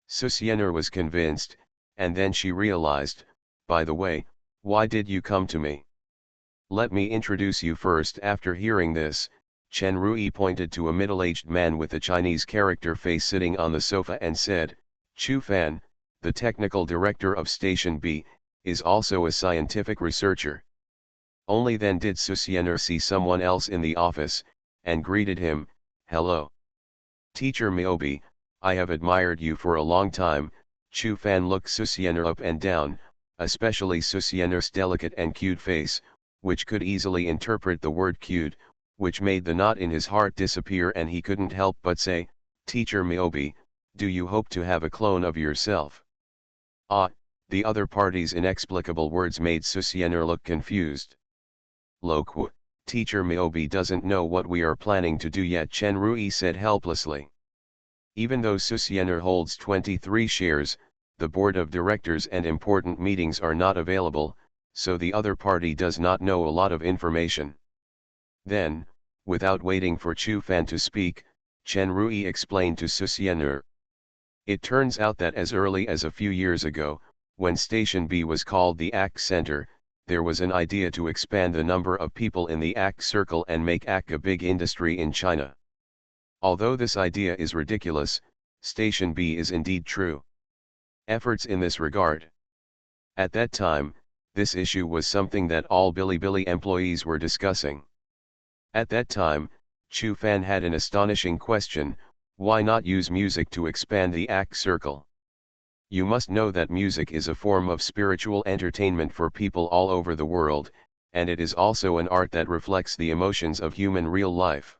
Susiener was convinced, and then she realized, "By the way, why did you come to me?" "Let me introduce you first." After hearing this, Chen Rui pointed to a middle-aged man with a Chinese character face sitting on the sofa and said, "Chu Fan, the technical director of Station B, is also a scientific researcher." Only then did Susiener see someone else in the office, and greeted him, "Hello. Teacher Miobi, I have admired you for a long time." Chu Fan looked Susiener up and down, especially Susiener's delicate and cute face, which could easily interpret the word cute, which made the knot in his heart disappear, and he couldn't help but say, "Teacher Miobi, do you hope to have a clone of yourself?" Ah, the other party's inexplicable words made Susiener look confused. "Loque, Teacher Miobi doesn't know what we are planning to do yet," Chen Rui said helplessly. Even though Susiener holds 23 shares, the board of directors and important meetings are not available, so the other party does not know a lot of information. Then, without waiting for Chu Fan to speak, Chen Rui explained to Susiener. It turns out that as early as a few years ago, when Station B was called the ACK Center, there was an idea to expand the number of people in the ACK circle and make ACK a big industry in China. Although this idea is ridiculous, Station B is indeed true. Efforts in this regard. At that time, this issue was something that all Bilibili employees were discussing. At that time, Chu Fan had an astonishing question: why not use music to expand the ACK circle? You must know that music is a form of spiritual entertainment for people all over the world, and it is also an art that reflects the emotions of human real life.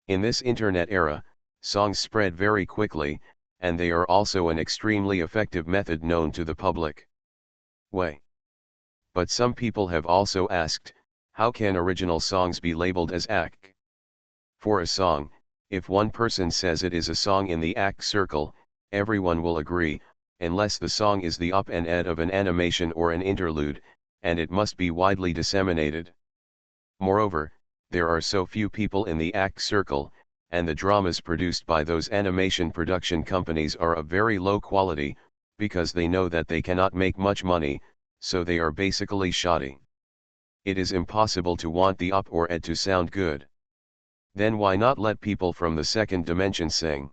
In this internet era, songs spread very quickly, and they are also an extremely effective method known to the public. Way. But some people have also asked, how can original songs be labeled as ACK? For a song, if one person says it is a song in the ACK circle, everyone will agree, unless the song is the op and ed of an animation or an interlude, and it must be widely disseminated. Moreover, there are so few people in the ACK circle, and the dramas produced by those animation production companies are of very low quality, because they know that they cannot make much money, so they are basically shoddy. It is impossible to want the op or ed to sound good. Then why not let people from the second dimension sing?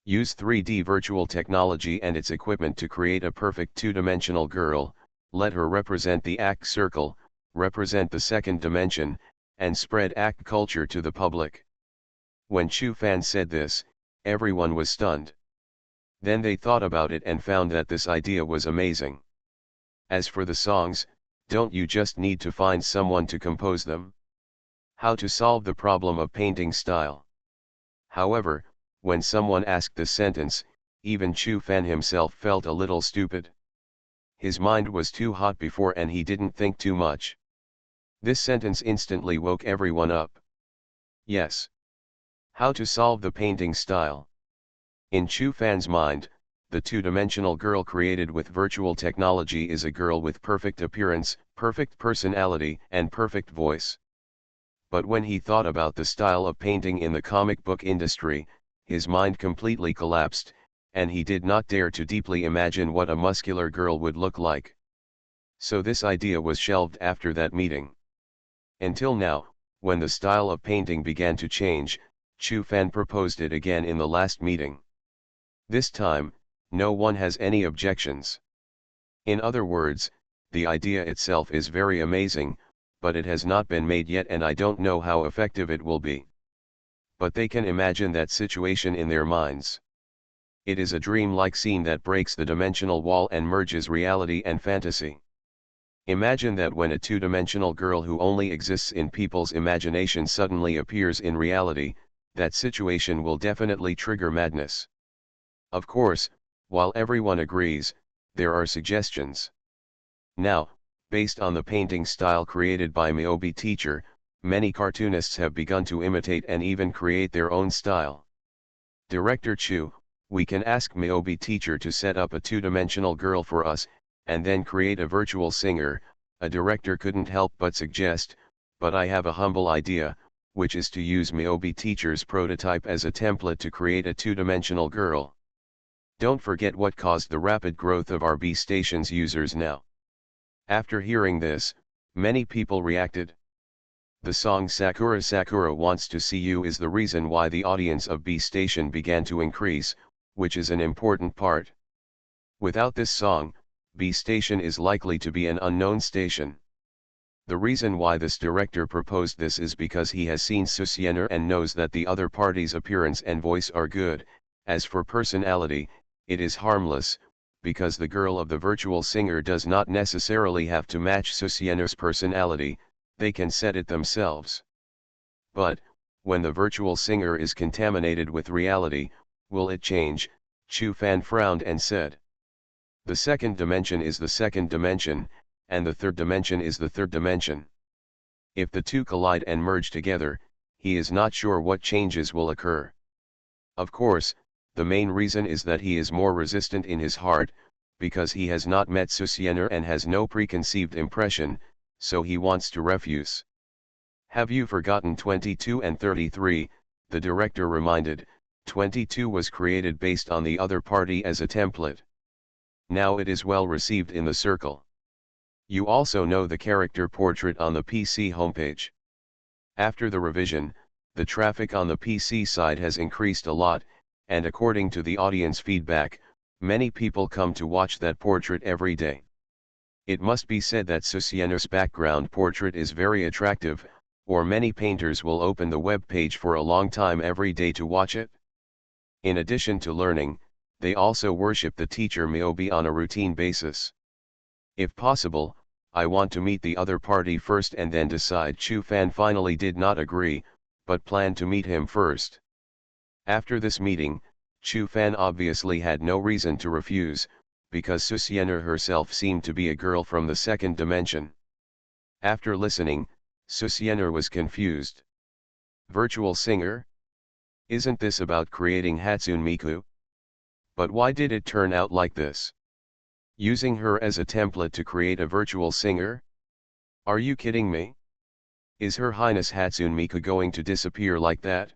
Use 3D virtual technology and its equipment to create a perfect two-dimensional girl, let her represent the ACK circle, represent the second dimension, and spread ACK culture to the public. When Chu Fan said this, everyone was stunned. Then they thought about it and found that this idea was amazing. As for the songs, don't you just need to find someone to compose them? How to solve the problem of painting style? However, when someone asked this sentence, even Chu Fan himself felt a little stupid. His mind was too hot before and he didn't think too much. This sentence instantly woke everyone up. Yes. How to solve the painting style? In Chu Fan's mind, the two-dimensional girl created with virtual technology is a girl with perfect appearance, perfect personality, and perfect voice. But when he thought about the style of painting in the comic book industry, his mind completely collapsed, and he did not dare to deeply imagine what a muscular girl would look like. So this idea was shelved after that meeting. Until now, when the style of painting began to change, Chu Fan proposed it again in the last meeting. This time, no one has any objections. In other words, the idea itself is very amazing, but it has not been made yet and I don't know how effective it will be. But they can imagine that situation in their minds. It is a dream-like scene that breaks the dimensional wall and merges reality and fantasy. Imagine that when a two-dimensional girl who only exists in people's imagination suddenly appears in reality, that situation will definitely trigger madness. Of course, while everyone agrees, there are suggestions. Now, based on the painting style created by Miobi Teacher, many cartoonists have begun to imitate and even create their own style. Director Chu, we can ask Miobi Teacher to set up a two-dimensional girl for us, and then create a virtual singer, a director couldn't help but suggest, but I have a humble idea, which is to use Miobi Teacher's prototype as a template to create a two-dimensional girl. Don't forget what caused the rapid growth of our B-Station's users now. After hearing this, many people reacted. The song Sakura Sakura Wants to See You is the reason why the audience of B-Station began to increase, which is an important part. Without this song, B-Station is likely to be an unknown station. The reason why this director proposed this is because he has seen Susiener and knows that the other party's appearance and voice are good. As for personality, it is harmless, because the girl of the virtual singer does not necessarily have to match Susiener's personality, they can set it themselves. But, when the virtual singer is contaminated with reality, will it change? Chu Fan frowned and said. The second dimension is the second dimension, and the third dimension is the third dimension. If the two collide and merge together, he is not sure what changes will occur. Of course, the main reason is that he is more resistant in his heart, because he has not met Susiener and has no preconceived impression, so he wants to refuse. Have you forgotten 22 and 33, the director reminded. 22 was created based on the other party as a template. Now it is well received in the circle. You also know the character portrait on the PC homepage. After the revision, the traffic on the PC side has increased a lot, and according to the audience feedback, many people come to watch that portrait every day. It must be said that Susiener's background portrait is very attractive, or many painters will open the web page for a long time every day to watch it. In addition to learning, they also worship the teacher Miobi on a routine basis. If possible, I want to meet the other party first and then decide. Chu Fan finally did not agree, but planned to meet him first. After this meeting, Chu Fan obviously had no reason to refuse, because Susiener herself seemed to be a girl from the second dimension. After listening, Susiener was confused. Virtual singer? Isn't this about creating Hatsune Miku? But why did it turn out like this? Using her as a template to create a virtual singer? Are you kidding me? Is Her Highness Hatsune Miku going to disappear like that?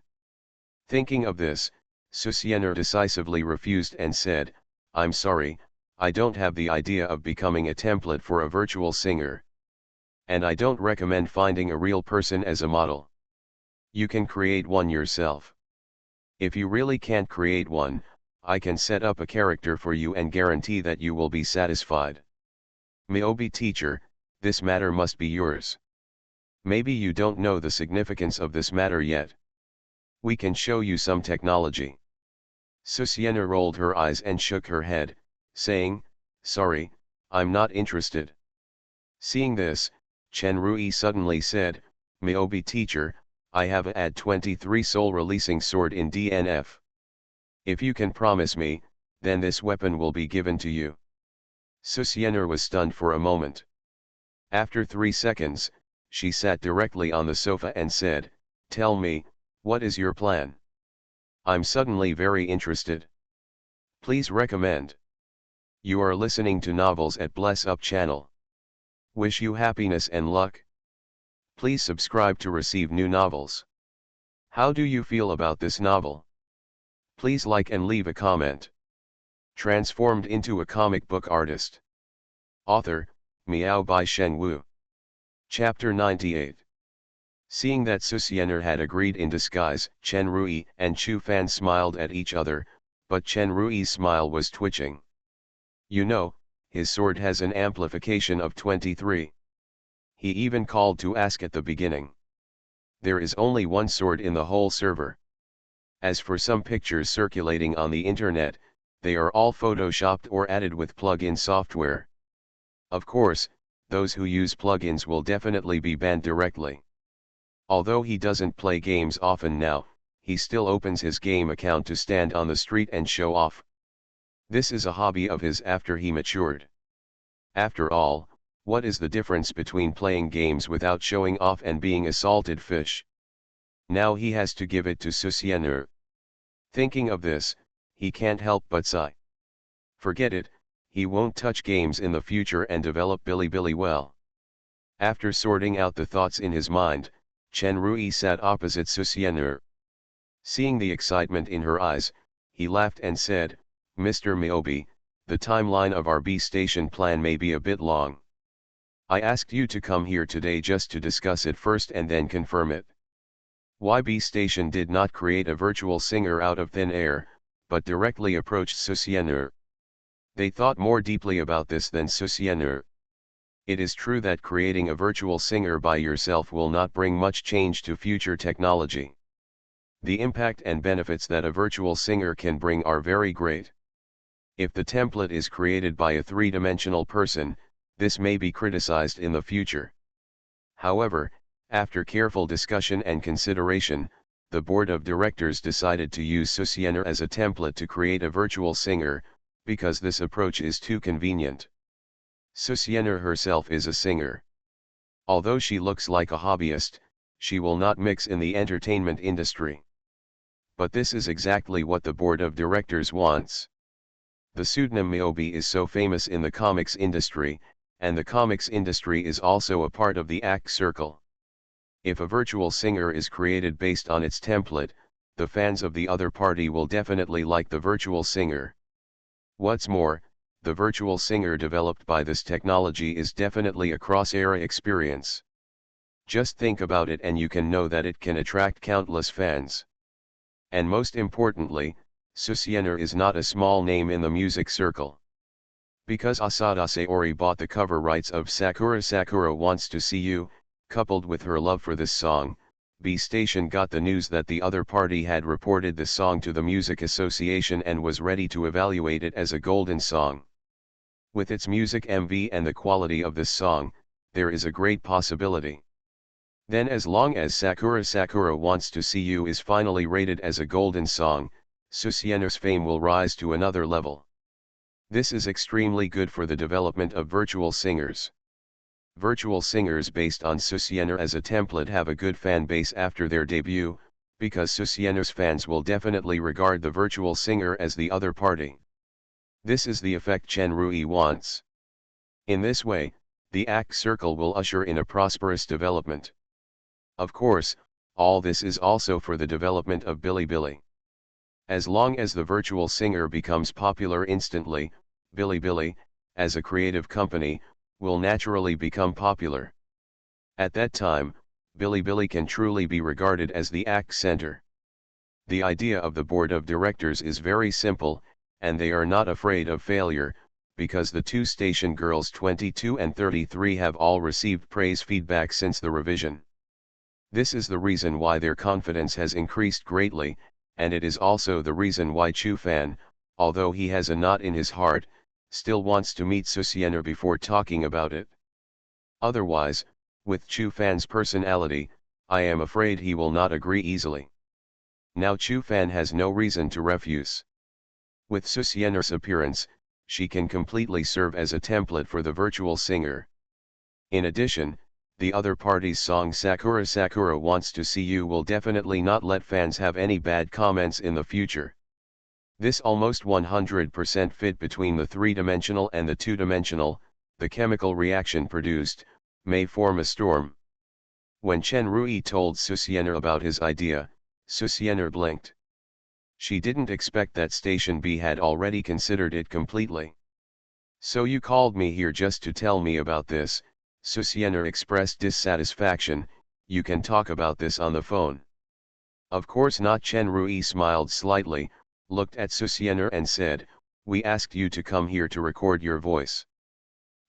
Thinking of this, Susiener decisively refused and said, I'm sorry, I don't have the idea of becoming a template for a virtual singer. And I don't recommend finding a real person as a model. You can create one yourself. If you really can't create one, I can set up a character for you and guarantee that you will be satisfied. Miobi Teacher, this matter must be yours. Maybe you don't know the significance of this matter yet. We can show you some technology. Susiener rolled her eyes and shook her head, saying, sorry, I'm not interested. Seeing this, Chen Rui suddenly said, Miobi Teacher, I have a AD 23 soul releasing sword in DNF. If you can promise me, then this weapon will be given to you. Susiener was stunned for a moment. After 3 seconds, she sat directly on the sofa and said, tell me, what is your plan? I'm suddenly very interested. Please recommend. You are listening to Novels at Bless Up channel. Wish you happiness and luck. Please subscribe to receive new novels. How do you feel about this novel? Please like and leave a comment. Transformed into a comic book artist. Author, Miao by Sheng Wu. Chapter 98. Seeing that Susiener had agreed in disguise, Chen Rui and Chu Fan smiled at each other, but Chen Rui's smile was twitching. You know, his sword has an amplification of 23. He even called to ask at the beginning. There is only one sword in the whole server. As for some pictures circulating on the internet, they are all photoshopped or added with plug-in software. Of course, those who use plugins will definitely be banned directly. Although he doesn't play games often now, he still opens his game account to stand on the street and show off. This is a hobby of his after he matured. After all, what is the difference between playing games without showing off and being a salted fish? Now he has to give it to Susiener. Thinking of this, he can't help but sigh. Forget it, he won't touch games in the future and develop Bilibili well. After sorting out the thoughts in his mind, Chen Rui sat opposite Susiener. Seeing the excitement in her eyes, he laughed and said, Mr. Miobi, the timeline of our B station plan may be a bit long. I asked you to come here today just to discuss it first and then confirm it. Why B station did not create a virtual singer out of thin air, but directly approached Susiener. They thought more deeply about this than Susiener. It is true that creating a virtual singer by yourself will not bring much change to future technology. The impact and benefits that a virtual singer can bring are very great. If the template is created by a three-dimensional person, this may be criticized in the future. However, after careful discussion and consideration, the board of directors decided to use Susiener as a template to create a virtual singer, because this approach is too convenient. Susiener herself is a singer. Although she looks like a hobbyist, she will not mix in the entertainment industry. But this is exactly what the board of directors wants. The pseudonym Miobi is so famous in the comics industry, and the comics industry is also a part of the ACT circle. If a virtual singer is created based on its template, the fans of the other party will definitely like the virtual singer. What's more, the virtual singer developed by this technology is definitely a cross-era experience. Just think about it and you can know that it can attract countless fans. And most importantly, Susiener is not a small name in the music circle. Because Asada Saori bought the cover rights of Sakura Sakura Wants to See You, coupled with her love for this song, B Station got the news that the other party had reported the song to the Music Association and was ready to evaluate it as a golden song. With its music MV and the quality of this song, there is a great possibility. Then as long as Sakura Sakura Wants to See You is finally rated as a golden song, Susiener's fame will rise to another level. This is extremely good for the development of virtual singers. Virtual singers based on Susiener as a template have a good fan base after their debut, because Susiener's fans will definitely regard the virtual singer as the other party. This is the effect Chen Rui wants. In this way, the ACT circle will usher in a prosperous development. Of course, all this is also for the development of Bilibili. As long as the virtual singer becomes popular instantly, Bilibili, as a creative company, will naturally become popular. At that time, Bilibili can truly be regarded as the ACT center. The idea of the board of directors is very simple, and they are not afraid of failure, because the two station girls 22 and 33 have all received praise feedback since the revision. This is the reason why their confidence has increased greatly, and it is also the reason why Chu Fan, although he has a knot in his heart, still wants to meet Susiener before talking about it. Otherwise, with Chu Fan's personality, I am afraid he will not agree easily. Now Chu Fan has no reason to refuse. With Susiener's appearance, she can completely serve as a template for the virtual singer. In addition, the other party's song Sakura Sakura Wants to See You will definitely not let fans have any bad comments in the future. This almost 100% fit between the three-dimensional and the two-dimensional, the chemical reaction produced, may form a storm. When Chen Rui told Susiener about his idea, Susiener blinked. She didn't expect that Station B had already considered it completely. So you called me here just to tell me about this, Susiener expressed dissatisfaction. You can talk about this on the phone. Of course not. Chen Rui smiled slightly, looked at Susiener and said, we asked you to come here to record your voice.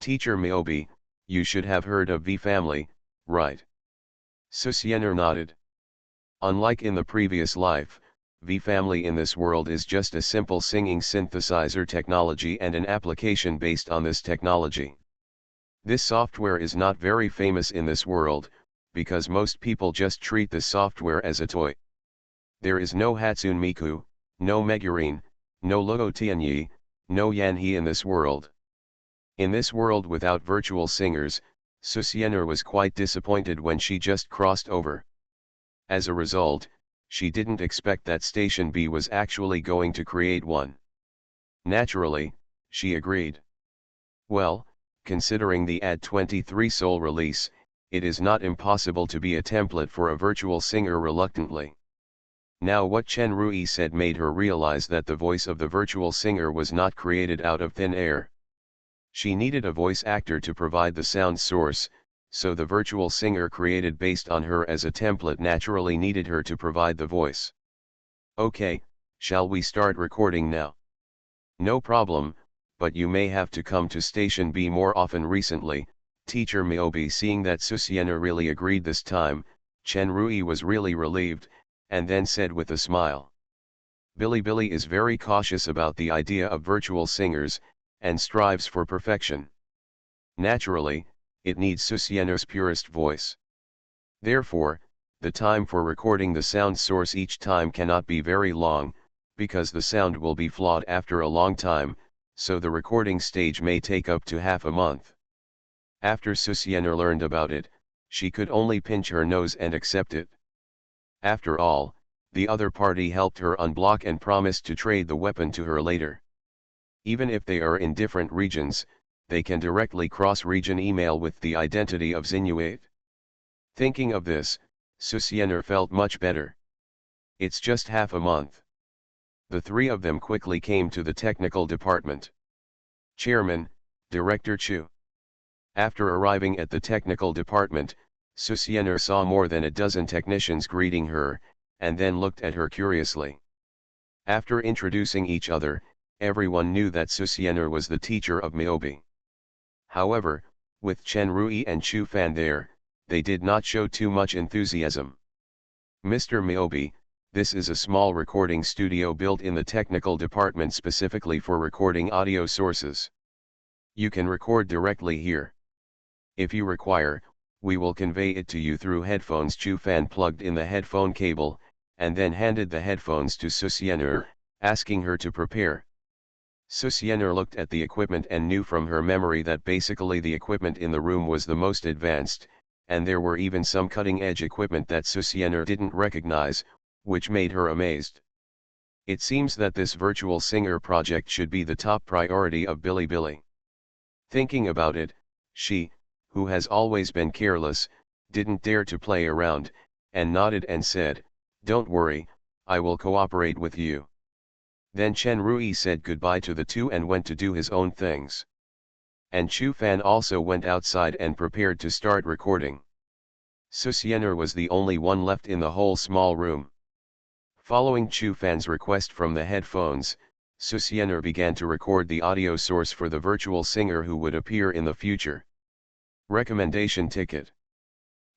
Teacher Miobi, you should have heard of V family, right? Susiener nodded. Unlike in the previous life, V family in this world is just a simple singing synthesizer technology and an application based on this technology. This software is not very famous in this world, because most people just treat this software as a toy. There is no Hatsune Miku, no Megurine, no Luo Tianyi, no Yanhe in this world. In this world without virtual singers, Susiener was quite disappointed when she just crossed over. As a result, she didn't expect that Station B was actually going to create one. Naturally, she agreed. Well, considering the AD23 Soul release, it is not impossible to be a template for a virtual singer reluctantly. Now what Chen Rui said made her realize that the voice of the virtual singer was not created out of thin air. She needed a voice actor to provide the sound source, so the virtual singer created based on her as a template naturally needed her to provide the voice. Okay, shall we start recording now? No problem, but you may have to come to Station B more often. Recently, Teacher Miobi, seeing that Susiener really agreed this time, Chen Rui was really relieved, and then said with a smile. Billy is very cautious about the idea of virtual singers, and strives for perfection. Naturally, it needs Susiener's purest voice. Therefore, the time for recording the sound source each time cannot be very long, because the sound will be flawed after a long time, so the recording stage may take up to half a month. After Susiener learned about it, she could only pinch her nose and accept it. After all, the other party helped her unblock and promised to trade the weapon to her later. Even if they are in different regions, they can directly cross-region email with the identity of Xinuate. Thinking of this, Susiener felt much better. It's just half a month. The three of them quickly came to the technical department. Chairman, Director Chu. After arriving at the technical department, Susiener saw more than a dozen technicians greeting her, and then looked at her curiously. After introducing each other, everyone knew that Susiener was the teacher of Miobi. However, with Chen Rui and Chu Fan there, they did not show too much enthusiasm. Mr. Miobi, this is a small recording studio built in the technical department specifically for recording audio sources. You can record directly here. If you require, we will convey it to you through headphones. Chu Fan plugged in the headphone cable, and then handed the headphones to Susiener, asking her to prepare. Susiener looked at the equipment and knew from her memory that basically the equipment in the room was the most advanced, and there were even some cutting-edge equipment that Susiener didn't recognize, which made her amazed. It seems that this virtual singer project should be the top priority of Billy. Thinking about it, she, who has always been careless, didn't dare to play around, and nodded and said, "Don't worry, I will cooperate with you." Then Chen Rui said goodbye to the two and went to do his own things. And Chu Fan also went outside and prepared to start recording. Susiener was the only one left in the whole small room. Following Chu Fan's request from the headphones, Susiener began to record the audio source for the virtual singer who would appear in the future. Recommendation ticket.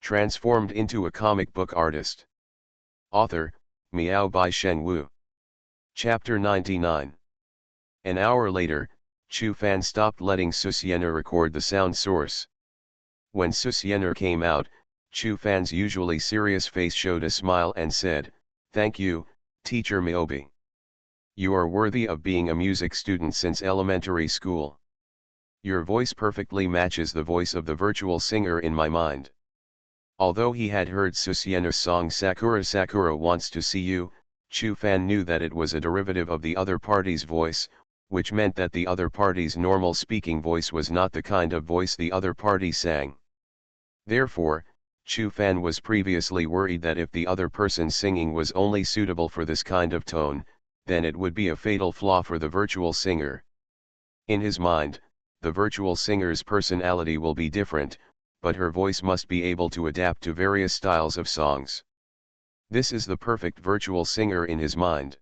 Transformed into a comic book artist. Author, Miao by Sheng Wu. Chapter 99. An hour later, Chu Fan stopped letting Susiener record the sound source. When Susiener came out, Chu Fan's usually serious face showed a smile and said, "Thank you, Teacher Miobi. You are worthy of being a music student since elementary school. Your voice perfectly matches the voice of the virtual singer in my mind." Although he had heard Susiener's song Sakura Sakura Wants to See You, Chu Fan knew that it was a derivative of the other party's voice, which meant that the other party's normal speaking voice was not the kind of voice the other party sang. Therefore, Chu Fan was previously worried that if the other person's singing was only suitable for this kind of tone, then it would be a fatal flaw for the virtual singer. In his mind, the virtual singer's personality will be different, but her voice must be able to adapt to various styles of songs. This is the perfect virtual singer in his mind.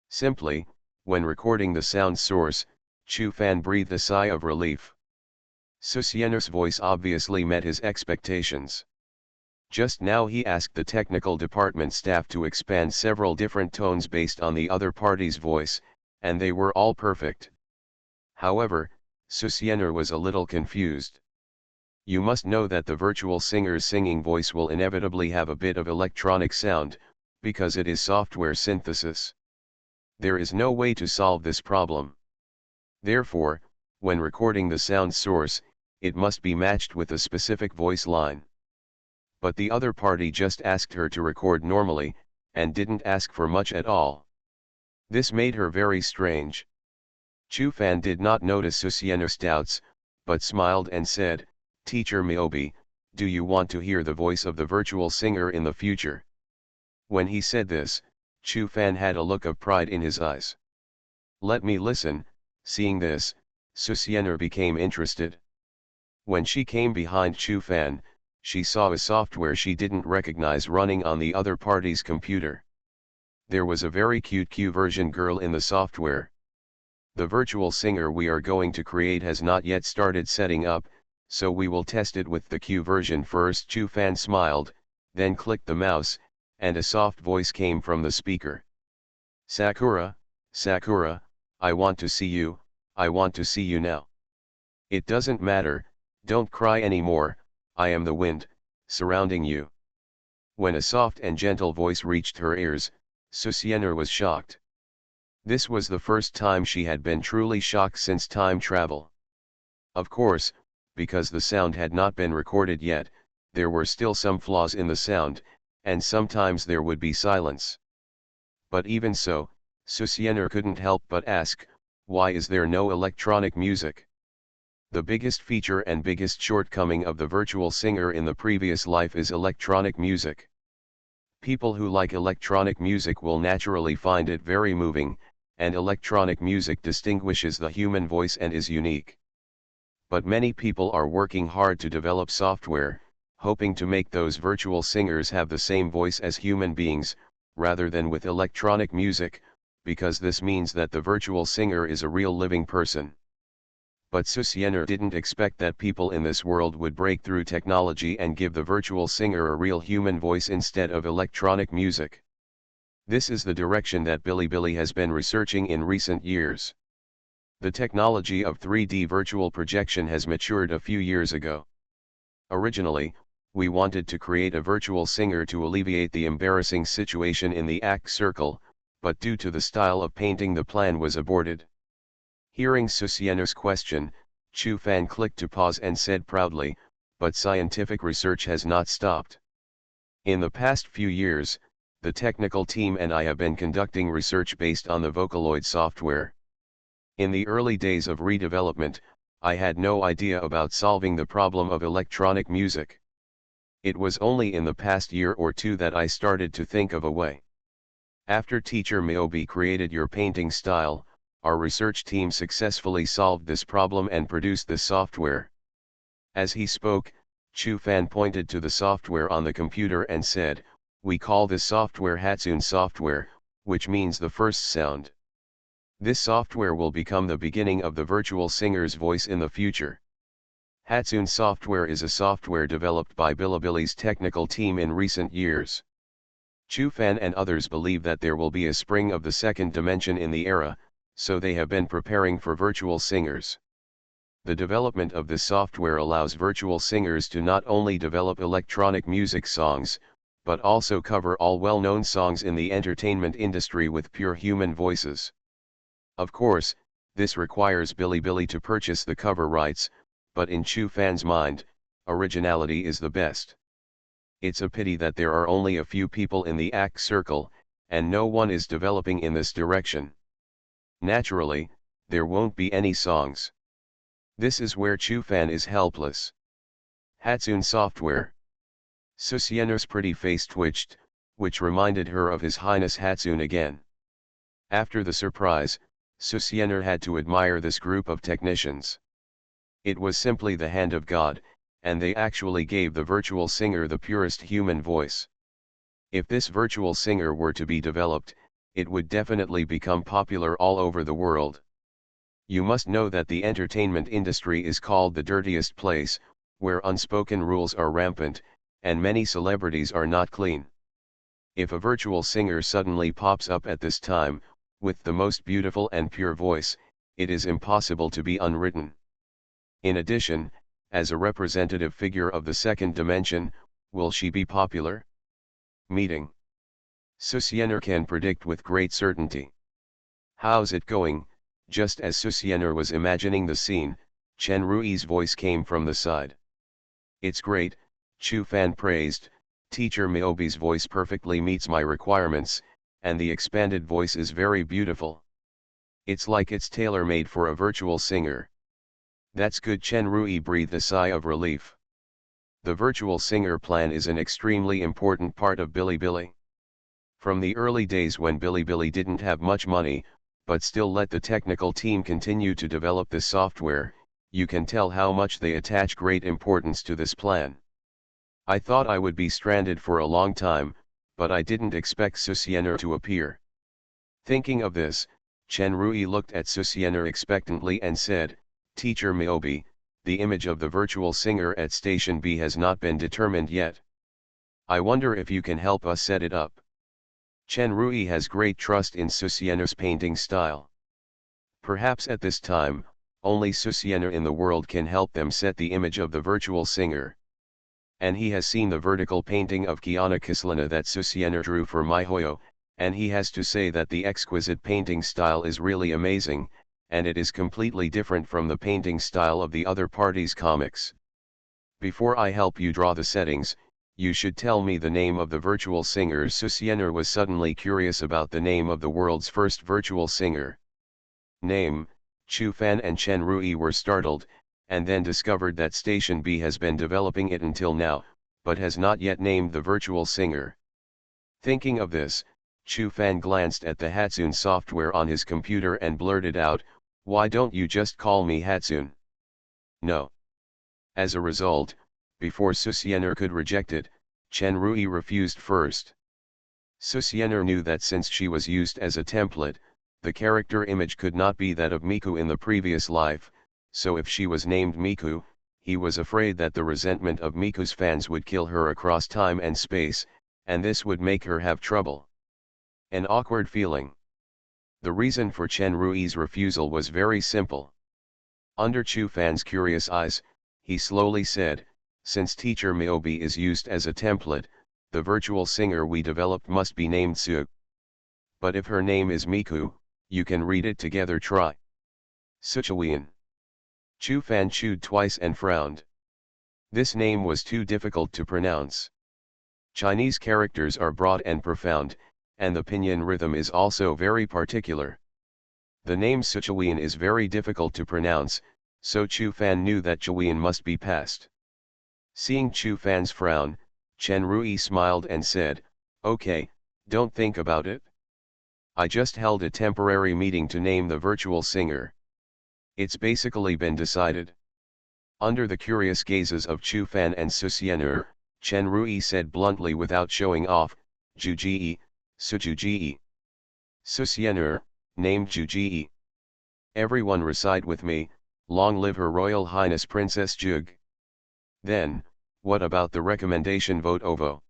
Simply, when recording the sound source, Chu Fan breathed a sigh of relief. Susieno's voice obviously met his expectations. Just now he asked the technical department staff to expand several different tones based on the other party's voice, and they were all perfect. However, Susieno was a little confused. You must know that the virtual singer's singing voice will inevitably have a bit of electronic sound, because it is software synthesis. There is no way to solve this problem. Therefore, when recording the sound source, it must be matched with a specific voice line. But the other party just asked her to record normally, and didn't ask for much at all. This made her very strange. Chu Fan did not notice Susieno's doubts, but smiled and said, "Teacher Miyobi, do you want to hear the voice of the virtual singer in the future?" When he said this, Chu Fan had a look of pride in his eyes. "Let me listen." Seeing this, Susieno became interested. When she came behind Chu Fan, she saw a software she didn't recognize running on the other party's computer. There was a very cute Q version girl in the software. The virtual singer we are going to create has not yet started setting up, so we will test it with the Q version first. Chu Fan smiled, then clicked the mouse, and a soft voice came from the speaker. "Sakura, Sakura, I want to see you, I want to see you now. It doesn't matter, don't cry anymore, I am the wind, surrounding you." When a soft and gentle voice reached her ears, Susieno was shocked. This was the first time she had been truly shocked since time travel. Of course, because the sound had not been recorded yet, there were still some flaws in the sound, and sometimes there would be silence. But even so, Susieno couldn't help but ask, why is there no electronic music? The biggest feature and biggest shortcoming of the virtual singer in the previous life is electronic music. People who like electronic music will naturally find it very moving, and electronic music distinguishes the human voice and is unique. But many people are working hard to develop software, hoping to make those virtual singers have the same voice as human beings, rather than with electronic music, because this means that the virtual singer is a real living person. But Susieno didn't expect that people in this world would break through technology and give the virtual singer a real human voice instead of electronic music. This is the direction that Bilibili has been researching in recent years. The technology of 3D virtual projection has matured a few years ago. Originally, we wanted to create a virtual singer to alleviate the embarrassing situation in the act circle, but due to the style of painting the plan was aborted. Hearing Susieno's question, Chu Fan clicked to pause and said proudly, "But scientific research has not stopped. In the past few years, the technical team and I have been conducting research based on the Vocaloid software. In the early days of redevelopment, I had no idea about solving the problem of electronic music. It was only in the past year or two that I started to think of a way. After Teacher Miyobi created your painting style, our research team successfully solved this problem and produced this software." As he spoke, Chu Fan pointed to the software on the computer and said, "We call this software Hatsune software, which means the first sound. This software will become the beginning of the virtual singer's voice in the future." Hatsune software is a software developed by Bilibili's technical team in recent years. Chu Fan and others believe that there will be a spring of the second dimension in the era, so they have been preparing for virtual singers. The development of this software allows virtual singers to not only develop electronic music songs, but also cover all well-known songs in the entertainment industry with pure human voices. Of course, this requires Bilibili to purchase the cover rights, but in Chu Fan's mind, originality is the best. It's a pity that there are only a few people in the act circle, and no one is developing in this direction. Naturally, there won't be any songs. This is where Chufan is helpless. Hatsune software. Susienner's pretty face twitched, which reminded her of His Highness Hatsune again. After the surprise, Susienner had to admire this group of technicians. It was simply the hand of God, and they actually gave the virtual singer the purest human voice. If this virtual singer were to be developed, it would definitely become popular all over the world. You must know that the entertainment industry is called the dirtiest place, where unspoken rules are rampant, and many celebrities are not clean. If a virtual singer suddenly pops up at this time, with the most beautiful and pure voice, it is impossible to be unwritten. In addition, as a representative figure of the second dimension, will she be popular? Meeting. Susienner can predict with great certainty. How's it going? Just as Susienner was imagining the scene, Chen Rui's voice came from the side. It's great, Chufan praised, Teacher Miyobi's voice perfectly meets my requirements, and the expanded voice is very beautiful. It's like it's tailor-made for a virtual singer. That's good. Chen Rui breathed a sigh of relief. The virtual singer plan is an extremely important part of Bilibili. From the early days when Bilibili didn't have much money, but still let the technical team continue to develop this software, you can tell how much they attach great importance to this plan. I thought I would be stranded for a long time, but I didn't expect Susienner to appear. Thinking of this, Chen Rui looked at Susienner expectantly and said, Teacher Miyobi, the image of the virtual singer at Station B has not been determined yet. I wonder if you can help us set it up. Chen Rui has great trust in Susienner's painting style. Perhaps at this time, only Susienner in the world can help them set the image of the virtual singer. And he has seen the vertical painting of Kiana Kislana that Susienner drew for MiHoYo, and he has to say that the exquisite painting style is really amazing, and it is completely different from the painting style of the other party's comics. Before I help you draw the settings, you should tell me the name of the virtual singer. Susienner was suddenly curious about the name of the world's first virtual singer. Name, Chufan and Chen Rui were startled, and then discovered that Station B has been developing it until now, but has not yet named the virtual singer. Thinking of this, Chufan glanced at the Hatsune software on his computer and blurted out, "Why don't you just call me Hatsune?" No. As a result, before Susienner could reject it, Chen Rui refused first. Susienner knew that since she was used as a template, the character image could not be that of Miku in the previous life, so if she was named Miku, he was afraid that the resentment of Miku's fans would kill her across time and space, and this would make her have trouble. An awkward feeling. The reason for Chen Rui's refusal was very simple. Under Chufan's curious eyes, he slowly said, since Teacher Miyobi is used as a template, the virtual singer we developed must be named Su. But if her name is Miku, you can read it together. Try. Suchawian. Chufan chewed twice and frowned. This name was too difficult to pronounce. Chinese characters are broad and profound, and the pinyin rhythm is also very particular. The name Suchawian is very difficult to pronounce, so Chufan knew that Chawian must be passed. Seeing Chufan's frown, Chen Rui smiled and said, "Okay, don't think about it. I just held a temporary meeting to name the virtual singer. It's basically been decided." Under the curious gazes of Chufan and Susienner, Chen Rui said bluntly without showing off, "Juji, Sujuji." Susienner, named Juji. Everyone recite with me, "Long live Her Royal Highness Princess Jug." Then, what about the recommendation vote OVO?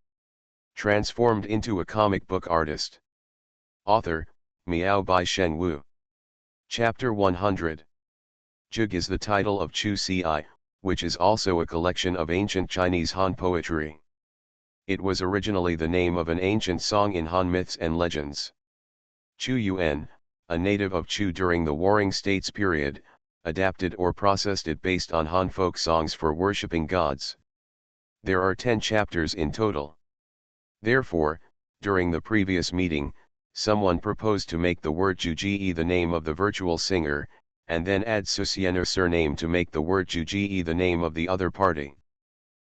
Transformed into a comic book artist. Author, Miao by Sheng Wu. Chapter 100. Jug is the title of Chu Ci, which is also a collection of ancient Chinese Han poetry. It was originally the name of an ancient song in Han myths and legends. Chu Yuan, a native of Chu during the Warring States period, adapted or processed it based on Han folk songs for worshipping gods. There are 10 chapters in total. Therefore, during the previous meeting, someone proposed to make the word Juji the name of the virtual singer, and then add Susiener surname to make the word Juji the name of the other party.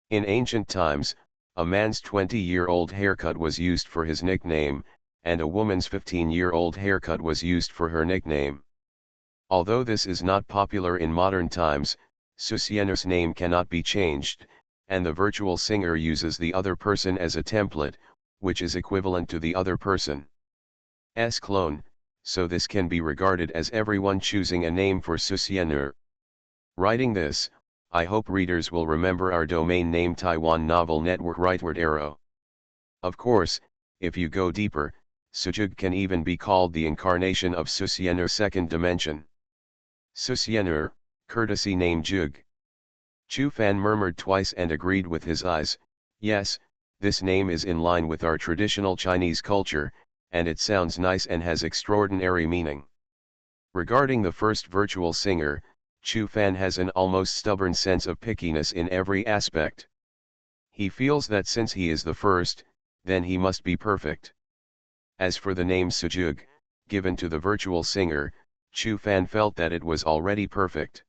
In ancient times, a man's 20-year-old haircut was used for his nickname, and a woman's 15-year-old haircut was used for her nickname. Although this is not popular in modern times, Susiener's name cannot be changed, and the virtual singer uses the other person as a template, which is equivalent to the other person's clone, so this can be regarded as everyone choosing a name for Susiener. Writing this, I hope readers will remember our domain name Taiwan Novel Network rightward arrow. Of course, if you go deeper, Sujug can even be called the incarnation of Susiener second dimension. Susiener, courtesy name Jug. Chu Fan murmured twice and agreed with his eyes, yes, this name is in line with our traditional Chinese culture, and it sounds nice and has extraordinary meaning. Regarding the first virtual singer, Chu Fan has an almost stubborn sense of pickiness in every aspect. He feels that since he is the first, then he must be perfect. As for the name Sujug, given to the virtual singer, Chu Fan felt that it was already perfect.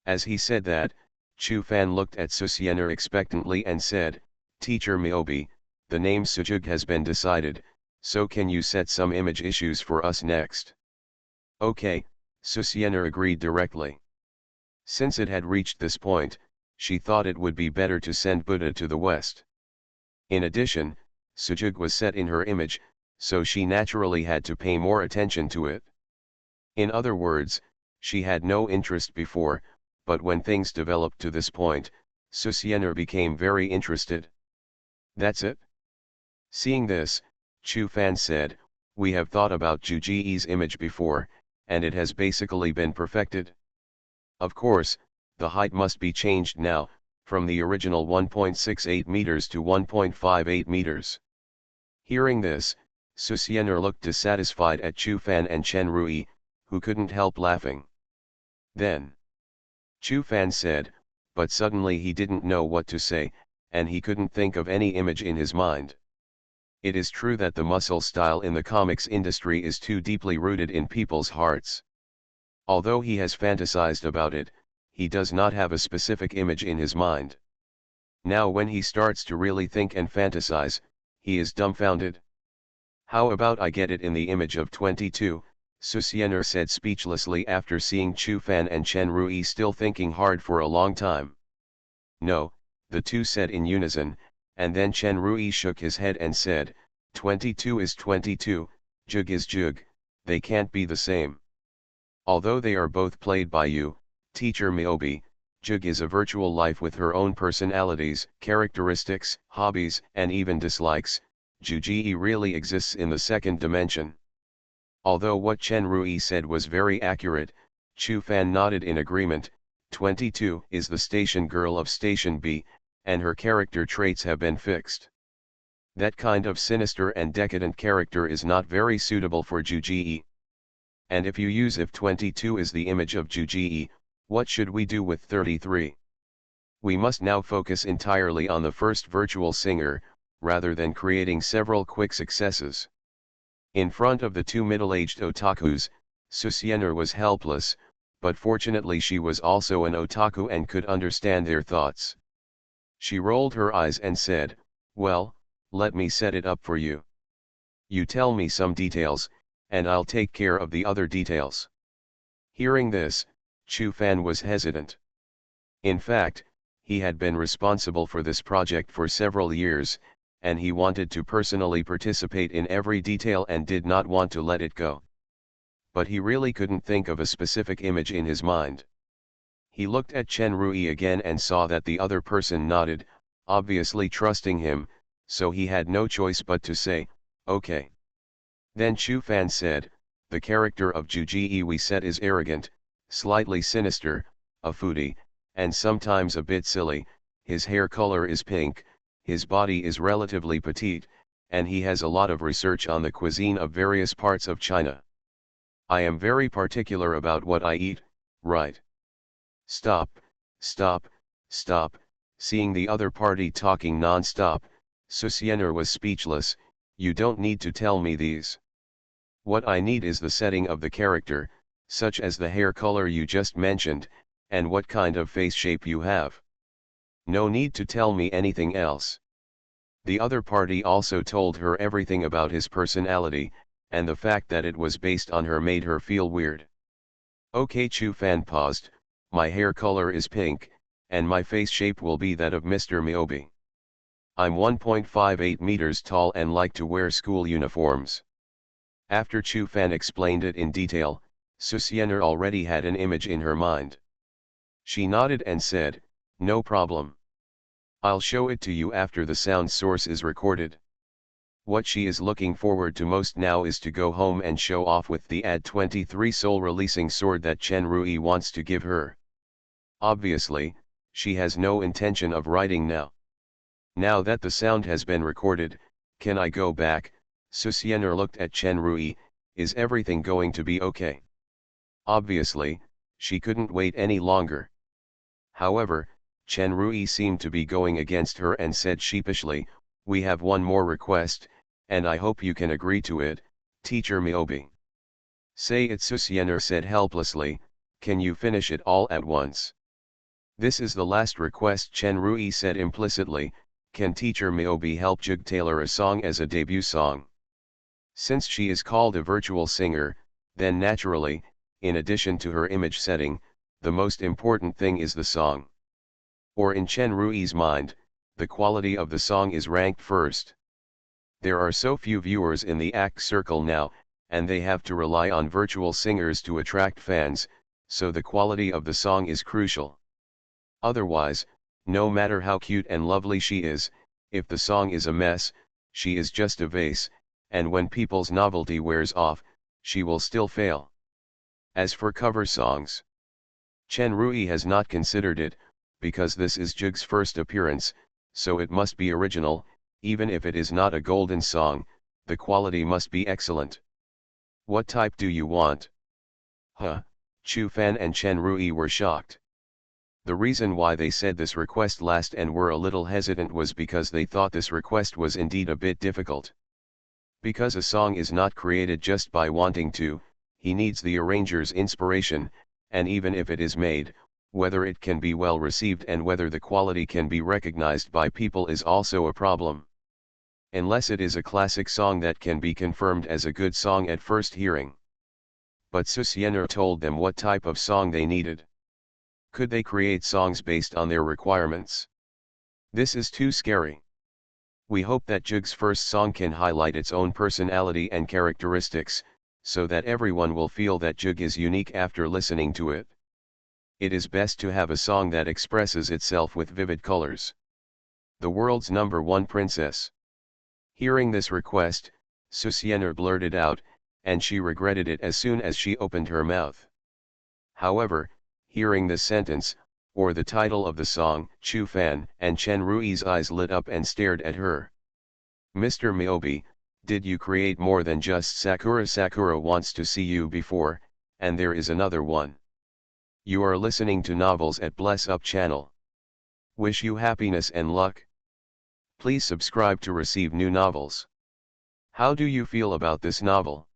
As he said that, Chu Fan looked at Susiener expectantly and said, Teacher Miobi, the name Sujug has been decided, so can you set some image issues for us next? Okay, Susiener agreed directly. Since it had reached this point, she thought it would be better to send Buddha to the west. In addition, Sujug was set in her image, so she naturally had to pay more attention to it. In other words, she had no interest before, but when things developed to this point, Susiener became very interested. That's it? Seeing this, Chu Fan said, we have thought about Juji's image before, and it has basically been perfected. Of course, the height must be changed now, from the original 1.68 meters to 1.58 meters. Hearing this, Susiener looked dissatisfied at Chu Fan and Chen Rui, who couldn't help laughing. Then Chu Fan said, but suddenly he didn't know what to say, and he couldn't think of any image in his mind. It is true that the muscle style in the comics industry is too deeply rooted in people's hearts. Although he has fantasized about it, he does not have a specific image in his mind. Now when he starts to really think and fantasize, he is dumbfounded. How about I get it in the image of 22, Susiener said speechlessly after seeing Chu Fan and Chen Rui still thinking hard for a long time. No, the two said in unison, and then Chen Rui shook his head and said, 22 is 22, Jug is Jug, they can't be the same. Although they are both played by you, Teacher Miobi, Jug is a virtual life with her own personalities, characteristics, hobbies, and even dislikes. Juji really exists in the second dimension. Although what Chen Rui said was very accurate, Chu Fan nodded in agreement. 22 is the station girl of Station B, and her character traits have been fixed. That kind of sinister and decadent character is not very suitable for Juji. And if you use if 22 is the image of Juji, what should we do with 33? We must now focus entirely on the first virtual singer, rather than creating several quick successes. In front of the two middle-aged otakus, Susiener was helpless, but fortunately she was also an otaku and could understand their thoughts. She rolled her eyes and said, well, let me set it up for you. You tell me some details, and I'll take care of the other details. Hearing this, Chu Fan was hesitant. In fact, he had been responsible for this project for several years, and he wanted to personally participate in every detail and did not want to let it go. But he really couldn't think of a specific image in his mind. He looked at Chen Rui again and saw that the other person nodded, obviously trusting him, so he had no choice but to say, okay. Then Chu Fan said, the character of Juji we set is arrogant, slightly sinister, a foodie, and sometimes a bit silly. His hair color is pink, his body is relatively petite, and he has a lot of research on the cuisine of various parts of China. I am very particular about what I eat, right? Stop, stop, stop. Seeing the other party talking non-stop, Susiener was speechless. You don't need to tell me these. What I need is the setting of the character, such as the hair color you just mentioned, and what kind of face shape you have. No need to tell me anything else. The other party also told her everything about his personality, and the fact that it was based on her made her feel weird. Okay, Chu Fan paused. My hair color is pink, and my face shape will be that of Mr. Miyobi. I'm 1.58 meters tall and like to wear school uniforms. After Chu Fan explained it in detail, Susiener already had an image in her mind. She nodded and said, "No problem. I'll show it to you after the sound source is recorded." What she is looking forward to most now is to go home and show off with the AD-23 soul-releasing sword that Chen Rui wants to give her. Obviously, she has no intention of writing now. Now that the sound has been recorded, can I go back? Susiener looked at Chen Rui. Is everything going to be okay? Obviously, she couldn't wait any longer. However, Chen Rui seemed to be going against her and said sheepishly, "We have one more request, and I hope you can agree to it, Teacher Miyobi." "Say it," Susiener said helplessly. "Can you finish it all at once?" "This is the last request," Chen Rui said implicitly. "Can Teacher Miyobi help Jug tailor a song as a debut song?" Since she is called a virtual singer, then naturally, in addition to her image setting, the most important thing is the song. Or in Chen Rui's mind, the quality of the song is ranked first. There are so few viewers in the act circle now, and they have to rely on virtual singers to attract fans, so the quality of the song is crucial. Otherwise, no matter how cute and lovely she is, if the song is a mess, she is just a vase, and when people's novelty wears off, she will still fail. As for cover songs, Chen Rui has not considered it, because this is Jug's first appearance, so it must be original. Even if it is not a golden song, the quality must be excellent. "What type do you want?" Chu Fan and Chen Rui were shocked. The reason why they said this request last and were a little hesitant was because they thought this request was indeed a bit difficult. Because a song is not created just by wanting to, he needs the arranger's inspiration, and even if it is made, whether it can be well received and whether the quality can be recognized by people is also a problem. Unless it is a classic song that can be confirmed as a good song at first hearing. But Susiener told them what type of song they needed. Could they create songs based on their requirements? This is too scary. We hope that Jug's first song can highlight its own personality and characteristics, so that everyone will feel that Jug is unique after listening to it. It is best to have a song that expresses itself with vivid colors. The world's #1 princess. Hearing this request, Susiener blurted out, and she regretted it as soon as she opened her mouth. However, hearing this sentence, or the title of the song, Chu Fan, and Chen Rui's eyes lit up and stared at her. "Mr. Miyobi, did you create more than just Sakura Sakura Wants to See You before, and there is another one? You are listening to Novels at Bless Up channel. Wish you happiness and luck. Please subscribe to receive new novels. How do you feel about this novel?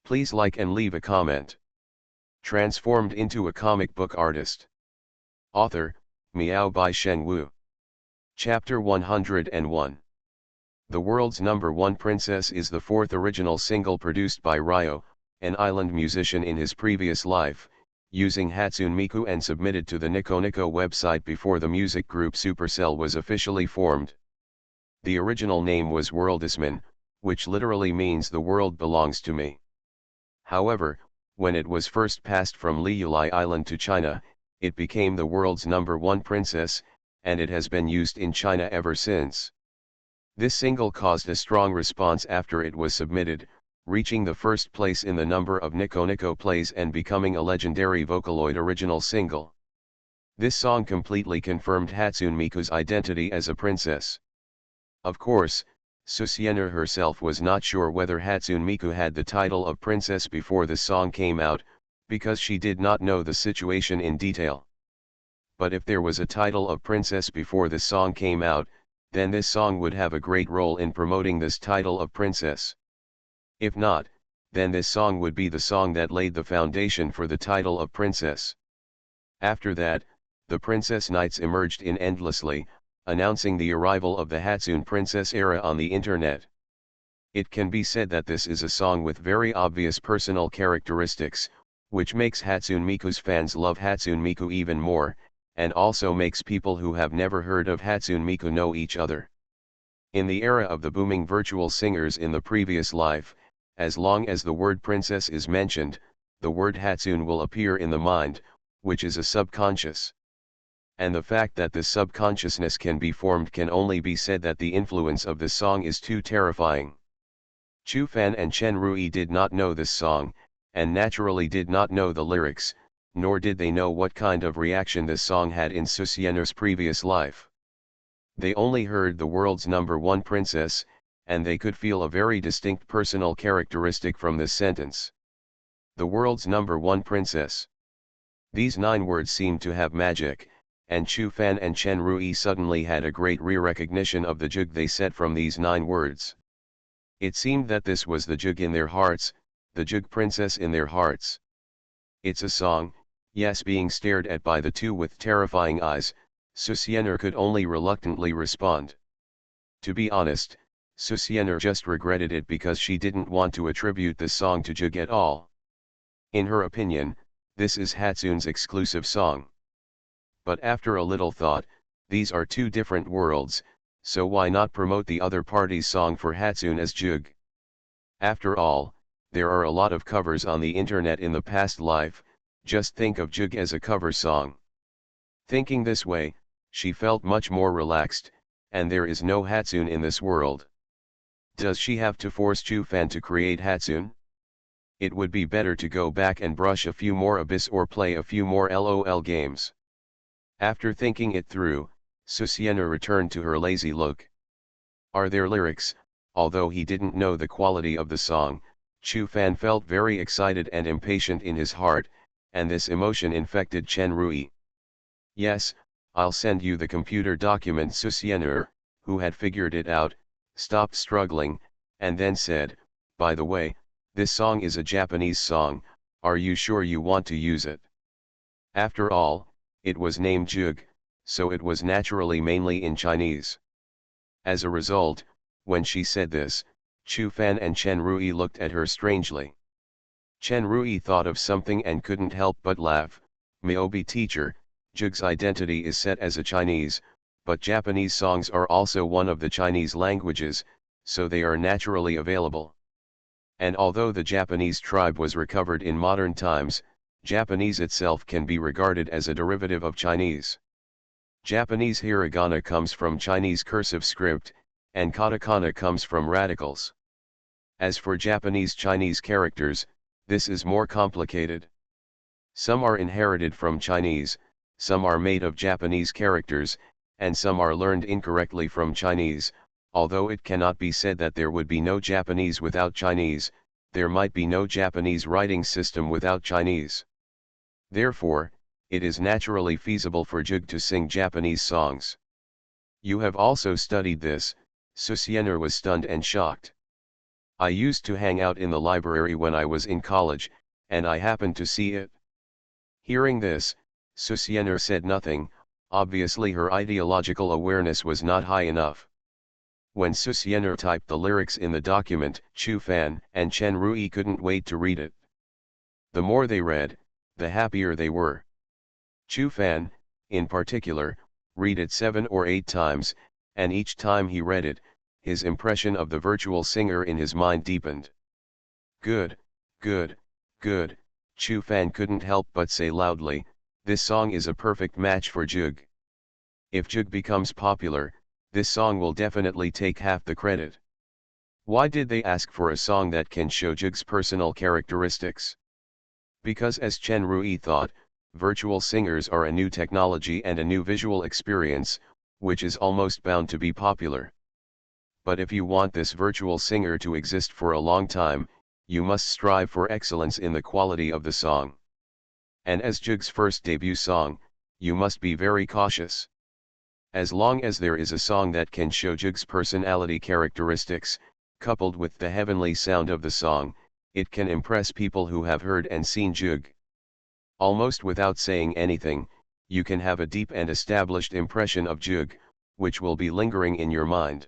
Please like and leave a comment." Transformed into a comic book artist. Author, Miao by Sheng Wu. Chapter 101. The world's #1 princess is the fourth original single produced by Ryo, an island musician in his previous life, using Hatsune Miku and submitted to the Nico Nico website before the music group Supercell was officially formed. The original name was Worldisman, which literally means "the world belongs to me." However, when it was first passed from Liulai Island to China, it became the world's #1 princess, and it has been used in China ever since. This single caused a strong response after it was submitted, reaching the first place in the number of Nico Nico plays and becoming a legendary Vocaloid original single. This song completely confirmed Hatsune Miku's identity as a princess. Of course, Susiener herself was not sure whether Hatsune Miku had the title of princess before the song came out, because she did not know the situation in detail. But if there was a title of princess before the song came out, then this song would have a great role in promoting this title of princess. If not, then this song would be the song that laid the foundation for the title of princess. After that, the princess knights emerged in endlessly, announcing the arrival of the Hatsune princess era on the internet. It can be said that this is a song with very obvious personal characteristics, which makes Hatsune Miku's fans love Hatsune Miku even more, and also makes people who have never heard of Hatsune Miku know each other. In the era of the booming virtual singers in the previous life, as long as the word princess is mentioned, the word Hatsune will appear in the mind, which is a subconscious. And the fact that this subconsciousness can be formed can only be said that the influence of this song is too terrifying. Chu Fan and Chen Rui did not know this song, and naturally did not know the lyrics, nor did they know what kind of reaction this song had in Susiener's previous life. They only heard the world's #1 princess, and they could feel a very distinct personal characteristic from this sentence. The world's #1 princess. These 9 words seemed to have magic, and Chu Fan and Chen Rui suddenly had a great re-recognition of the jug they said from these 9 words. It seemed that this was the jug in their hearts, the jug princess in their hearts. It's a song, yes, being stared at by the two with terrifying eyes. Susiener could only reluctantly respond. To be honest, Susiener just regretted it because she didn't want to attribute this song to jug at all. In her opinion, this is Hatsune's exclusive song. But after a little thought, these are 2 different worlds, so why not promote the other party's song for Hatsune as jug? After all, there are a lot of covers on the internet in the past life, just think of jug as a cover song. Thinking this way, she felt much more relaxed, and there is no Hatsune in this world. Does she have to force Chu Fan to create Hatsune? It would be better to go back and brush a few more Abyss or play a few more LOL games. After thinking it through, Susiener returned to her lazy look. Are there lyrics? Although he didn't know the quality of the song, Chu Fan felt very excited and impatient in his heart, and this emotion infected Chen Rui. Yes, I'll send you the computer document. Susiener, who had figured it out, stopped struggling, and then said, by the way, this song is a Japanese song, are you sure you want to use it? After all, it was named jug, so it was naturally mainly in Chinese. As a result, when she said this, Chu Fan and Chen Rui looked at her strangely. Chen Rui thought of something and couldn't help but laugh. Miobi teacher, jug's identity is set as a Chinese, but Japanese songs are also one of the Chinese languages, so they are naturally available. And although the Japanese tribe was recovered in modern times, Japanese itself can be regarded as a derivative of Chinese. Japanese hiragana comes from Chinese cursive script, and katakana comes from radicals. As for Japanese Chinese characters, this is more complicated. Some are inherited from Chinese, some are made of Japanese characters, and some are learned incorrectly from Chinese. Although it cannot be said that there would be no Japanese without Chinese, there might be no Japanese writing system without Chinese. Therefore, it is naturally feasible for jug to sing Japanese songs. You have also studied this. Susiener was stunned and shocked. I used to hang out in the library when I was in college, and I happened to see it. Hearing this, Susiener said nothing. Obviously her ideological awareness was not high enough. When Susiener typed the lyrics in the document, Chu Fan and Chen Rui couldn't wait to read it. The more they read, the happier they were. Chu Fan, in particular, read it 7 or 8 times, and each time he read it, his impression of the virtual singer in his mind deepened. Good, good, good, Chu Fan couldn't help but say loudly, this song is a perfect match for jug. If jug becomes popular, this song will definitely take half the credit. Why did they ask for a song that can show jug's personal characteristics? Because as Chen Rui thought, virtual singers are a new technology and a new visual experience, which is almost bound to be popular. But if you want this virtual singer to exist for a long time, you must strive for excellence in the quality of the song. And as jug's first debut song, you must be very cautious. As long as there is a song that can show jug's personality characteristics, coupled with the heavenly sound of the song, It can impress people who have heard and seen Jug. Almost without saying anything, you can have a deep and established impression of Jug, which will be lingering in your mind.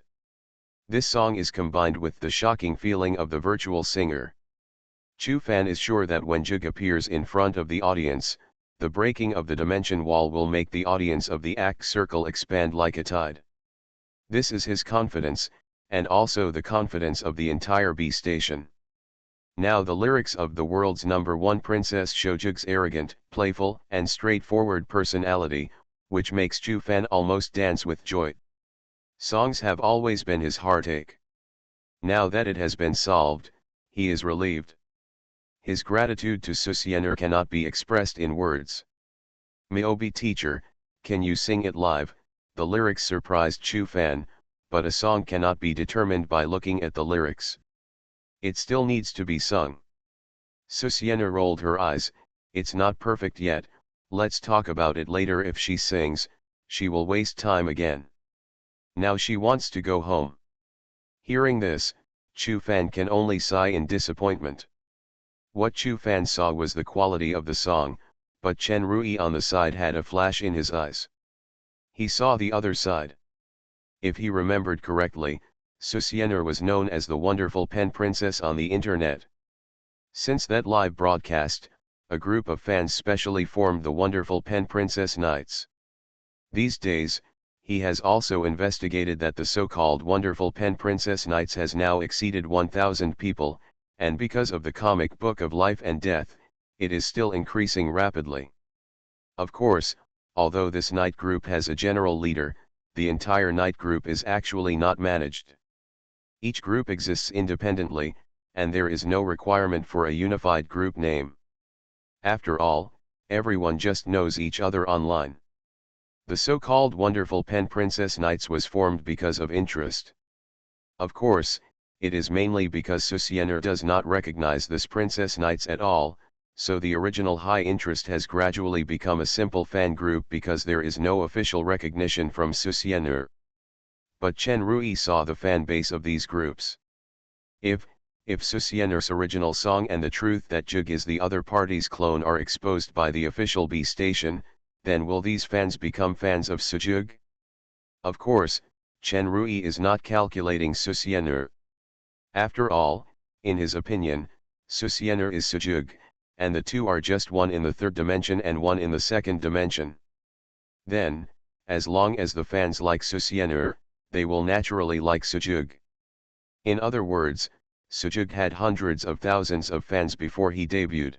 This song is combined with the shocking feeling of the virtual singer. Chu Fan is sure that when Jug appears in front of the audience, the breaking of the dimension wall will make the audience of the act circle expand like a tide. This is his confidence, and also the confidence of the entire B station. Now the lyrics of the world's #1 princess show Jug's arrogant, playful, and straightforward personality, which makes Chu Fan almost dance with joy. Songs have always been his heartache. Now that it has been solved, he is relieved. His gratitude to Susiener cannot be expressed in words. "Miobi teacher, can you sing it live?" The lyrics surprised Chu Fan, but a song cannot be determined by looking at the lyrics. It still needs to be sung. Susiener rolled her eyes. "It's not perfect yet, let's talk about it later. If she sings, she will waste time again. Now she wants to go home." Hearing this, Chu Fan can only sigh in disappointment. What Chu Fan saw was the quality of the song, but Chen Rui on the side had a flash in his eyes. He saw the other side. If he remembered correctly, Susiener was known as the wonderful pen princess on the internet. Since that live broadcast, a group of fans specially formed the Wonderful Pen Princess Knights. These days, he has also investigated that the so-called Wonderful Pen Princess Knights has now exceeded 1,000 people, and because of the comic book of Life and Death, it is still increasing rapidly. Of course, although this knight group has a general leader, the entire knight group is actually not managed. Each group exists independently, and there is no requirement for a unified group name. After all, everyone just knows each other online. The so-called Wonderful Pen Princess Knights was formed because of interest. Of course, it is mainly because Susiener does not recognize this Princess Knights at all, so the original high interest has gradually become a simple fan group because there is no official recognition from Susiener. But Chen Rui saw the fan base of these groups. If Susiener's original song and the truth that Jug is the other party's clone are exposed by the official B station, then will these fans become fans of Sujug? Of course, Chen Rui is not calculating Susiener. After all, in his opinion, Susiener is Sujug, and the two are just one in the third dimension and one in the second dimension. Then, as long as the fans like Susiener, they will naturally like Sujug. In other words, Sujug had hundreds of thousands of fans before he debuted.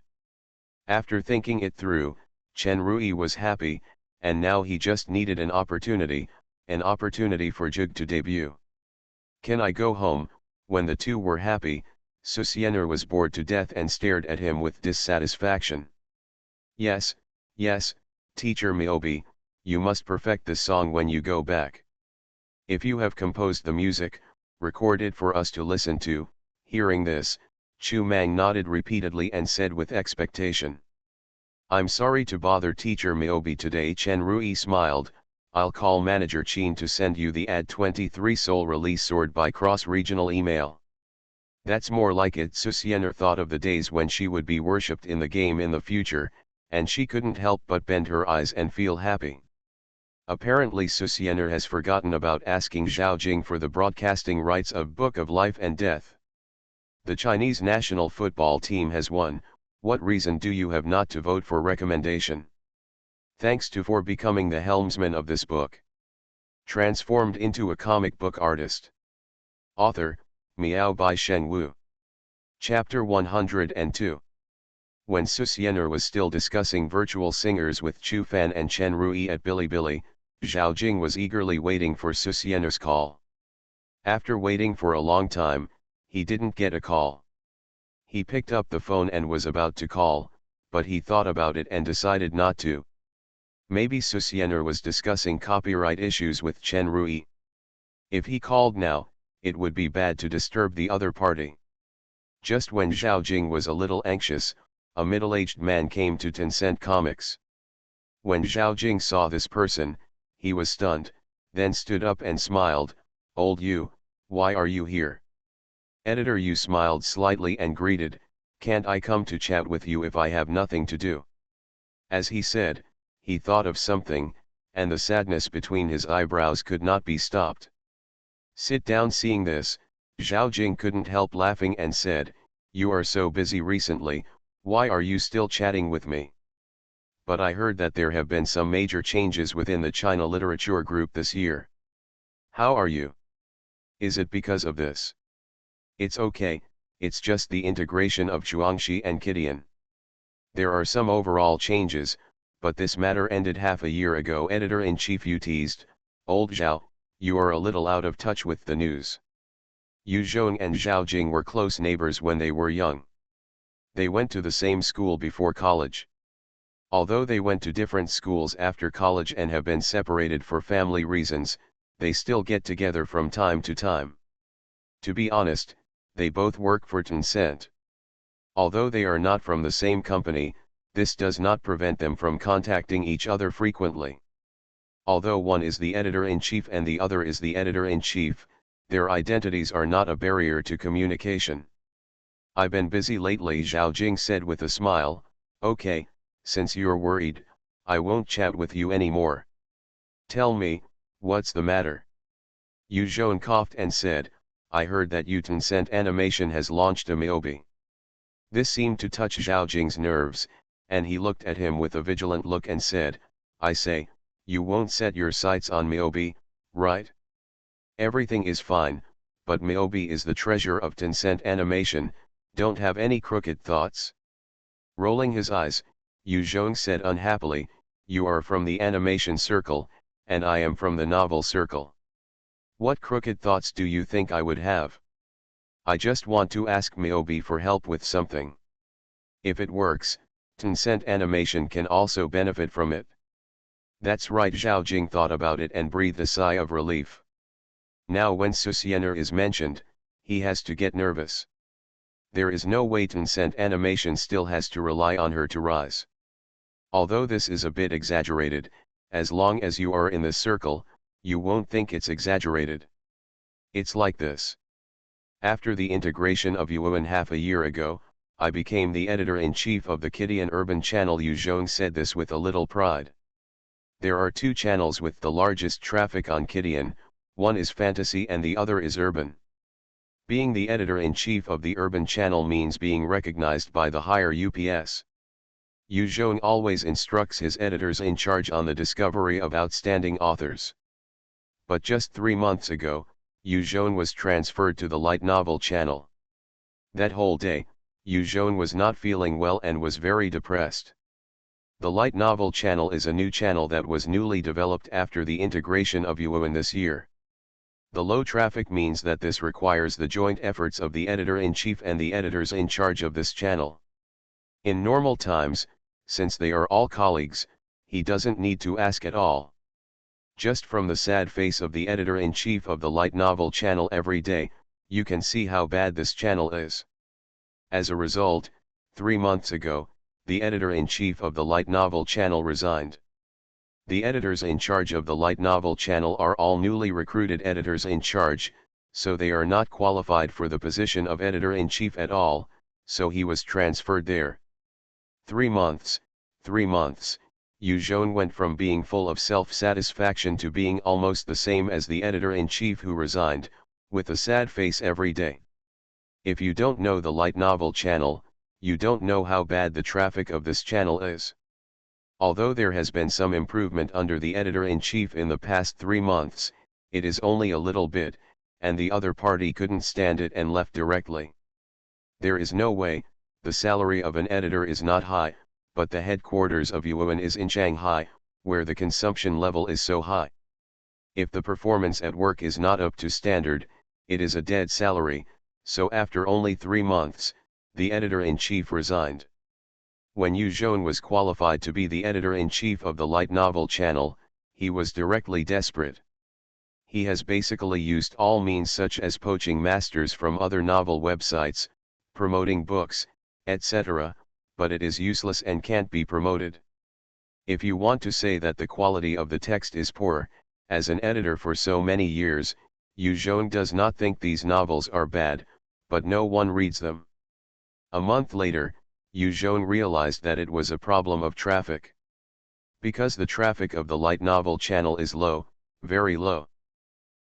After thinking it through, Chen Rui was happy, and now he just needed an opportunity for Jug to debut. "Can I go home?" When the two were happy, Susiener was bored to death and stared at him with dissatisfaction. Yes, teacher Miobi, you must perfect this song when you go back. If you have composed the music, record it for us to listen to." Hearing this, Chu Mang nodded repeatedly and said with expectation, "I'm sorry to bother teacher Miobi today." Chen Rui smiled. "I'll call manager Qin to send you the AD 23 Seoul release sword by cross-regional email." That's more like it. Susiener thought of the days when she would be worshipped in the game in the future, and she couldn't help but bend her eyes and feel happy. Apparently Susiener has forgotten about asking Zhao Jing for the broadcasting rights of Book of Life and Death. The Chinese national football team has won. What reason do you have not to vote for recommendation? Thanks to for becoming the helmsman of this book. Transformed into a comic book artist. Author, Miao by Sheng Wu. Chapter 102. When Susiener was still discussing virtual singers with Chu Fan and Chen Rui at Bilibili, Zhao Jing was eagerly waiting for Susiener's call. After waiting for a long time, he didn't get a call. He picked up the phone and was about to call, but he thought about it and decided not to. Maybe Susiener was discussing copyright issues with Chen Rui. If he called now, it would be bad to disturb the other party. Just when Zhao Jing was a little anxious, a middle-aged man came to Tencent Comics. When Zhao Jing saw this person, he was stunned, then stood up and smiled. "Old Yu, why are you here?" Editor Yu smiled slightly and greeted, Can't I come to chat with you if I have nothing to do? As he said, he thought of something, and the sadness between his eyebrows could not be stopped. Sit down. Seeing this, Zhao Jing couldn't help laughing and said, "You are so busy recently, why are you still chatting with me? But I heard that there have been some major changes within the China literature group this year. How are you? Is it because of this?" "It's okay, it's just the integration of Chuangxi and Kidian. There are some overall changes, but this matter ended half a year ago." Editor-in-chief Yu teased, "Old Zhao, you are a little out of touch with the news." Yu Zhong and Zhao Jing were close neighbors when they were young. They went to the same school before college. Although they went to different schools after college and have been separated for family reasons, they still get together from time to time. To be honest, they both work for Tencent. Although they are not from the same company, this does not prevent them from contacting each other frequently. Although one is the editor-in-chief and the other is the editor-in-chief, their identities are not a barrier to communication. "I've been busy lately," Zhao Jing said with a smile. "Okay, since you're worried, I won't chat with you anymore. Tell me, what's the matter?" Yu Zhong coughed and said, "I heard that Tencent Animation has launched a MaleProtagonist." This seemed to touch Zhao Jing's nerves, and he looked at him with a vigilant look and said, "I say, you won't set your sights on MaleProtagonist, right? Everything is fine, but MaleProtagonist is the treasure of Tencent Animation, don't have any crooked thoughts?" Rolling his eyes, Yu Zhong said unhappily, "You are from the animation circle, and I am from the novel circle. What crooked thoughts do you think I would have? I just want to ask MaleProtagonist for help with something. If it works, Tencent Animation can also benefit from it." "That's right." Zhao Jing thought about it and breathed a sigh of relief. Now when Susiener is mentioned, he has to get nervous. There is no way Tencent Animation still has to rely on her to rise. Although this is a bit exaggerated, as long as you are in this circle, you won't think it's exaggerated. It's like this. After the integration of Yuan half a year ago, I became the editor-in-chief of the Kidian Urban Channel. Yu Zhong said this with a little pride. There are two channels with the largest traffic on Kidian, one is fantasy and the other is urban. Being the editor-in-chief of the urban channel means being recognized by the higher UPS. Yu Zhong always instructs his editors in charge on the discovery of outstanding authors. But just 3 months ago, Yu Zhong was transferred to the light novel channel. That whole day, Yu Zhong was not feeling well and was very depressed. The light novel channel is a new channel that was newly developed after the integration of Yuan this year. The low traffic means that this requires the joint efforts of the editor-in-chief and the editors in charge of this channel. In normal times, since they are all colleagues, he doesn't need to ask at all. Just from the sad face of the editor-in-chief of the light novel channel every day, you can see how bad this channel is. As a result, 3 months ago, the editor-in-chief of the light novel channel resigned. The editors in charge of the light novel channel are all newly recruited editors in charge, so they are not qualified for the position of editor-in-chief at all, so he was transferred there. 3 months, Yu Zhong went from being full of self-satisfaction to being almost the same as the editor-in-chief who resigned, with a sad face every day. If you don't know the light novel channel, you don't know how bad the traffic of this channel is. Although there has been some improvement under the editor-in-chief in the past 3 months, it is only a little bit, and the other party couldn't stand it and left directly. There is no way, the salary of an editor is not high, but the headquarters of Yuan is in Shanghai, where the consumption level is so high. If the performance at work is not up to standard, it is a dead salary, so after only 3 months, the editor-in-chief resigned. When Yu Zhong was qualified to be the editor-in-chief of the light novel channel, he was directly desperate. He has basically used all means such as poaching masters from other novel websites, promoting books, etc., but it is useless and can't be promoted. If you want to say that the quality of the text is poor, as an editor for so many years, Yu Zhong does not think these novels are bad, but no one reads them. A month later, Yu Zhong realized that it was a problem of traffic. Because the traffic of the light novel channel is low, very low.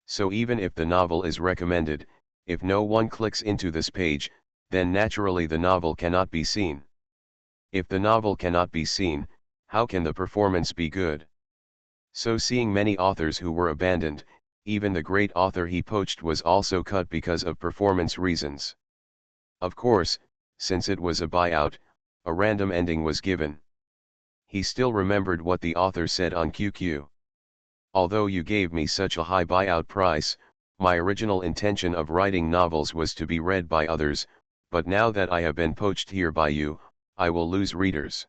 So even if the novel is recommended, if no one clicks into this page, then naturally the novel cannot be seen. If the novel cannot be seen, how can the performance be good? So seeing many authors who were abandoned, even the great author he poached was also cut because of performance reasons. Of course, since it was a buyout, a random ending was given. He still remembered what the author said on QQ. Although you gave me such a high buyout price, my original intention of writing novels was to be read by others, but now that I have been poached here by you, I will lose readers.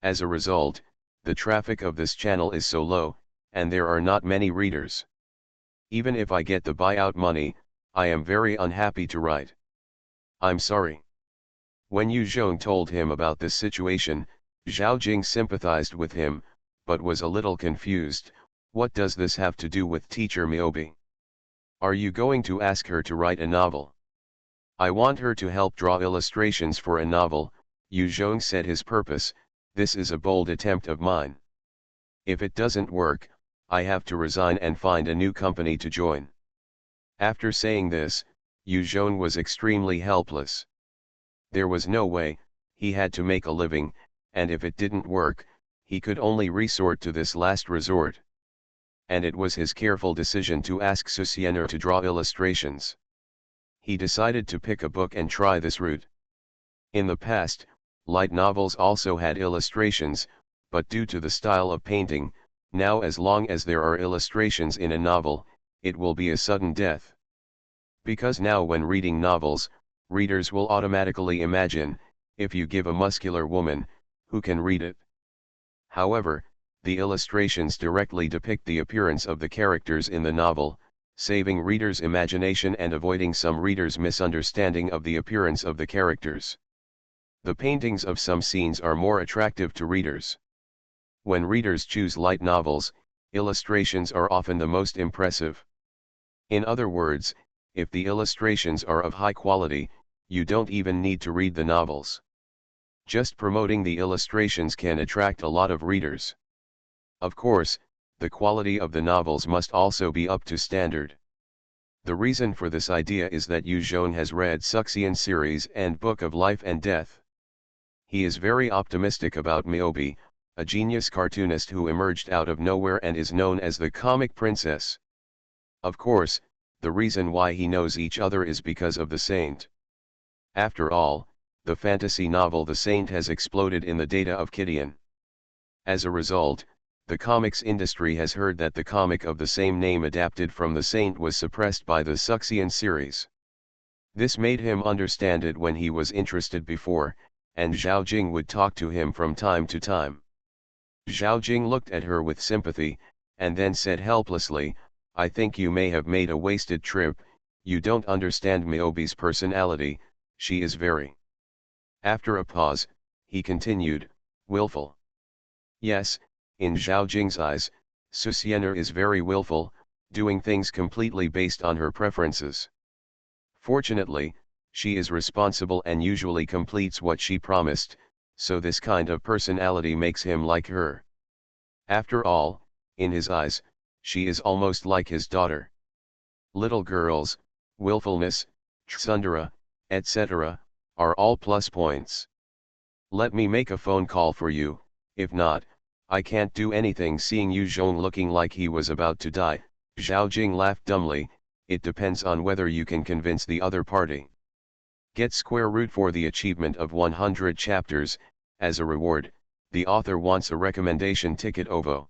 As a result, the traffic of this channel is so low, and there are not many readers. Even if I get the buyout money, I am very unhappy to write. I'm sorry. When Yu Zhong told him about this situation, Zhao Jing sympathized with him, but was a little confused. What does this have to do with teacher Miyobi? Are you going to ask her to write a novel? I want her to help draw illustrations for a novel, Yu Zhong said his purpose. This is a bold attempt of mine. If it doesn't work, I have to resign and find a new company to join. After saying this, Yu Zhong was extremely helpless. There was no way, he had to make a living, and if it didn't work, he could only resort to this last resort. And it was his careful decision to ask Susiener to draw illustrations. He decided to pick a book and try this route. In the past, light novels also had illustrations, but due to the style of painting, now as long as there are illustrations in a novel, it will be a sudden death. Because now when reading novels, readers will automatically imagine, if you give a muscular woman, who can read it? However, the illustrations directly depict the appearance of the characters in the novel, saving readers' imagination and avoiding some readers' misunderstanding of the appearance of the characters. The paintings of some scenes are more attractive to readers. When readers choose light novels, illustrations are often the most impressive. In other words, if the illustrations are of high quality, you don't even need to read the novels. Just promoting the illustrations can attract a lot of readers. Of course, the quality of the novels must also be up to standard. The reason for this idea is that Yu Zhong has read Suxian series and Book of Life and Death. He is very optimistic about Miyobi, a genius cartoonist who emerged out of nowhere and is known as the comic princess. Of course, the reason why he knows each other is because of the Saint. After all, the fantasy novel The Saint has exploded in the data of Kidian. As a result, the comics industry has heard that the comic of the same name adapted from The Saint was suppressed by the Suxian series. This made him understand it when he was interested before, and Zhao Jing would talk to him from time to time. Zhao Jing looked at her with sympathy, and then said helplessly, I think you may have made a wasted trip, you don't understand Miyobi's personality, she is very. After a pause, he continued, willful. Yes, in Zhao Jing's eyes, Susiener is very willful, doing things completely based on her preferences. Fortunately, she is responsible and usually completes what she promised, so this kind of personality makes him like her. After all, in his eyes, she is almost like his daughter. Little girls, willfulness, tsundere, etc., are all plus points. Let me make a phone call for you, if not, I can't do anything. Seeing Yu Zhong looking like he was about to die, Zhao Jing laughed dumbly, it depends on whether you can convince the other party. Get square root for the achievement of 100 chapters, as a reward, the author wants a recommendation ticket OVO.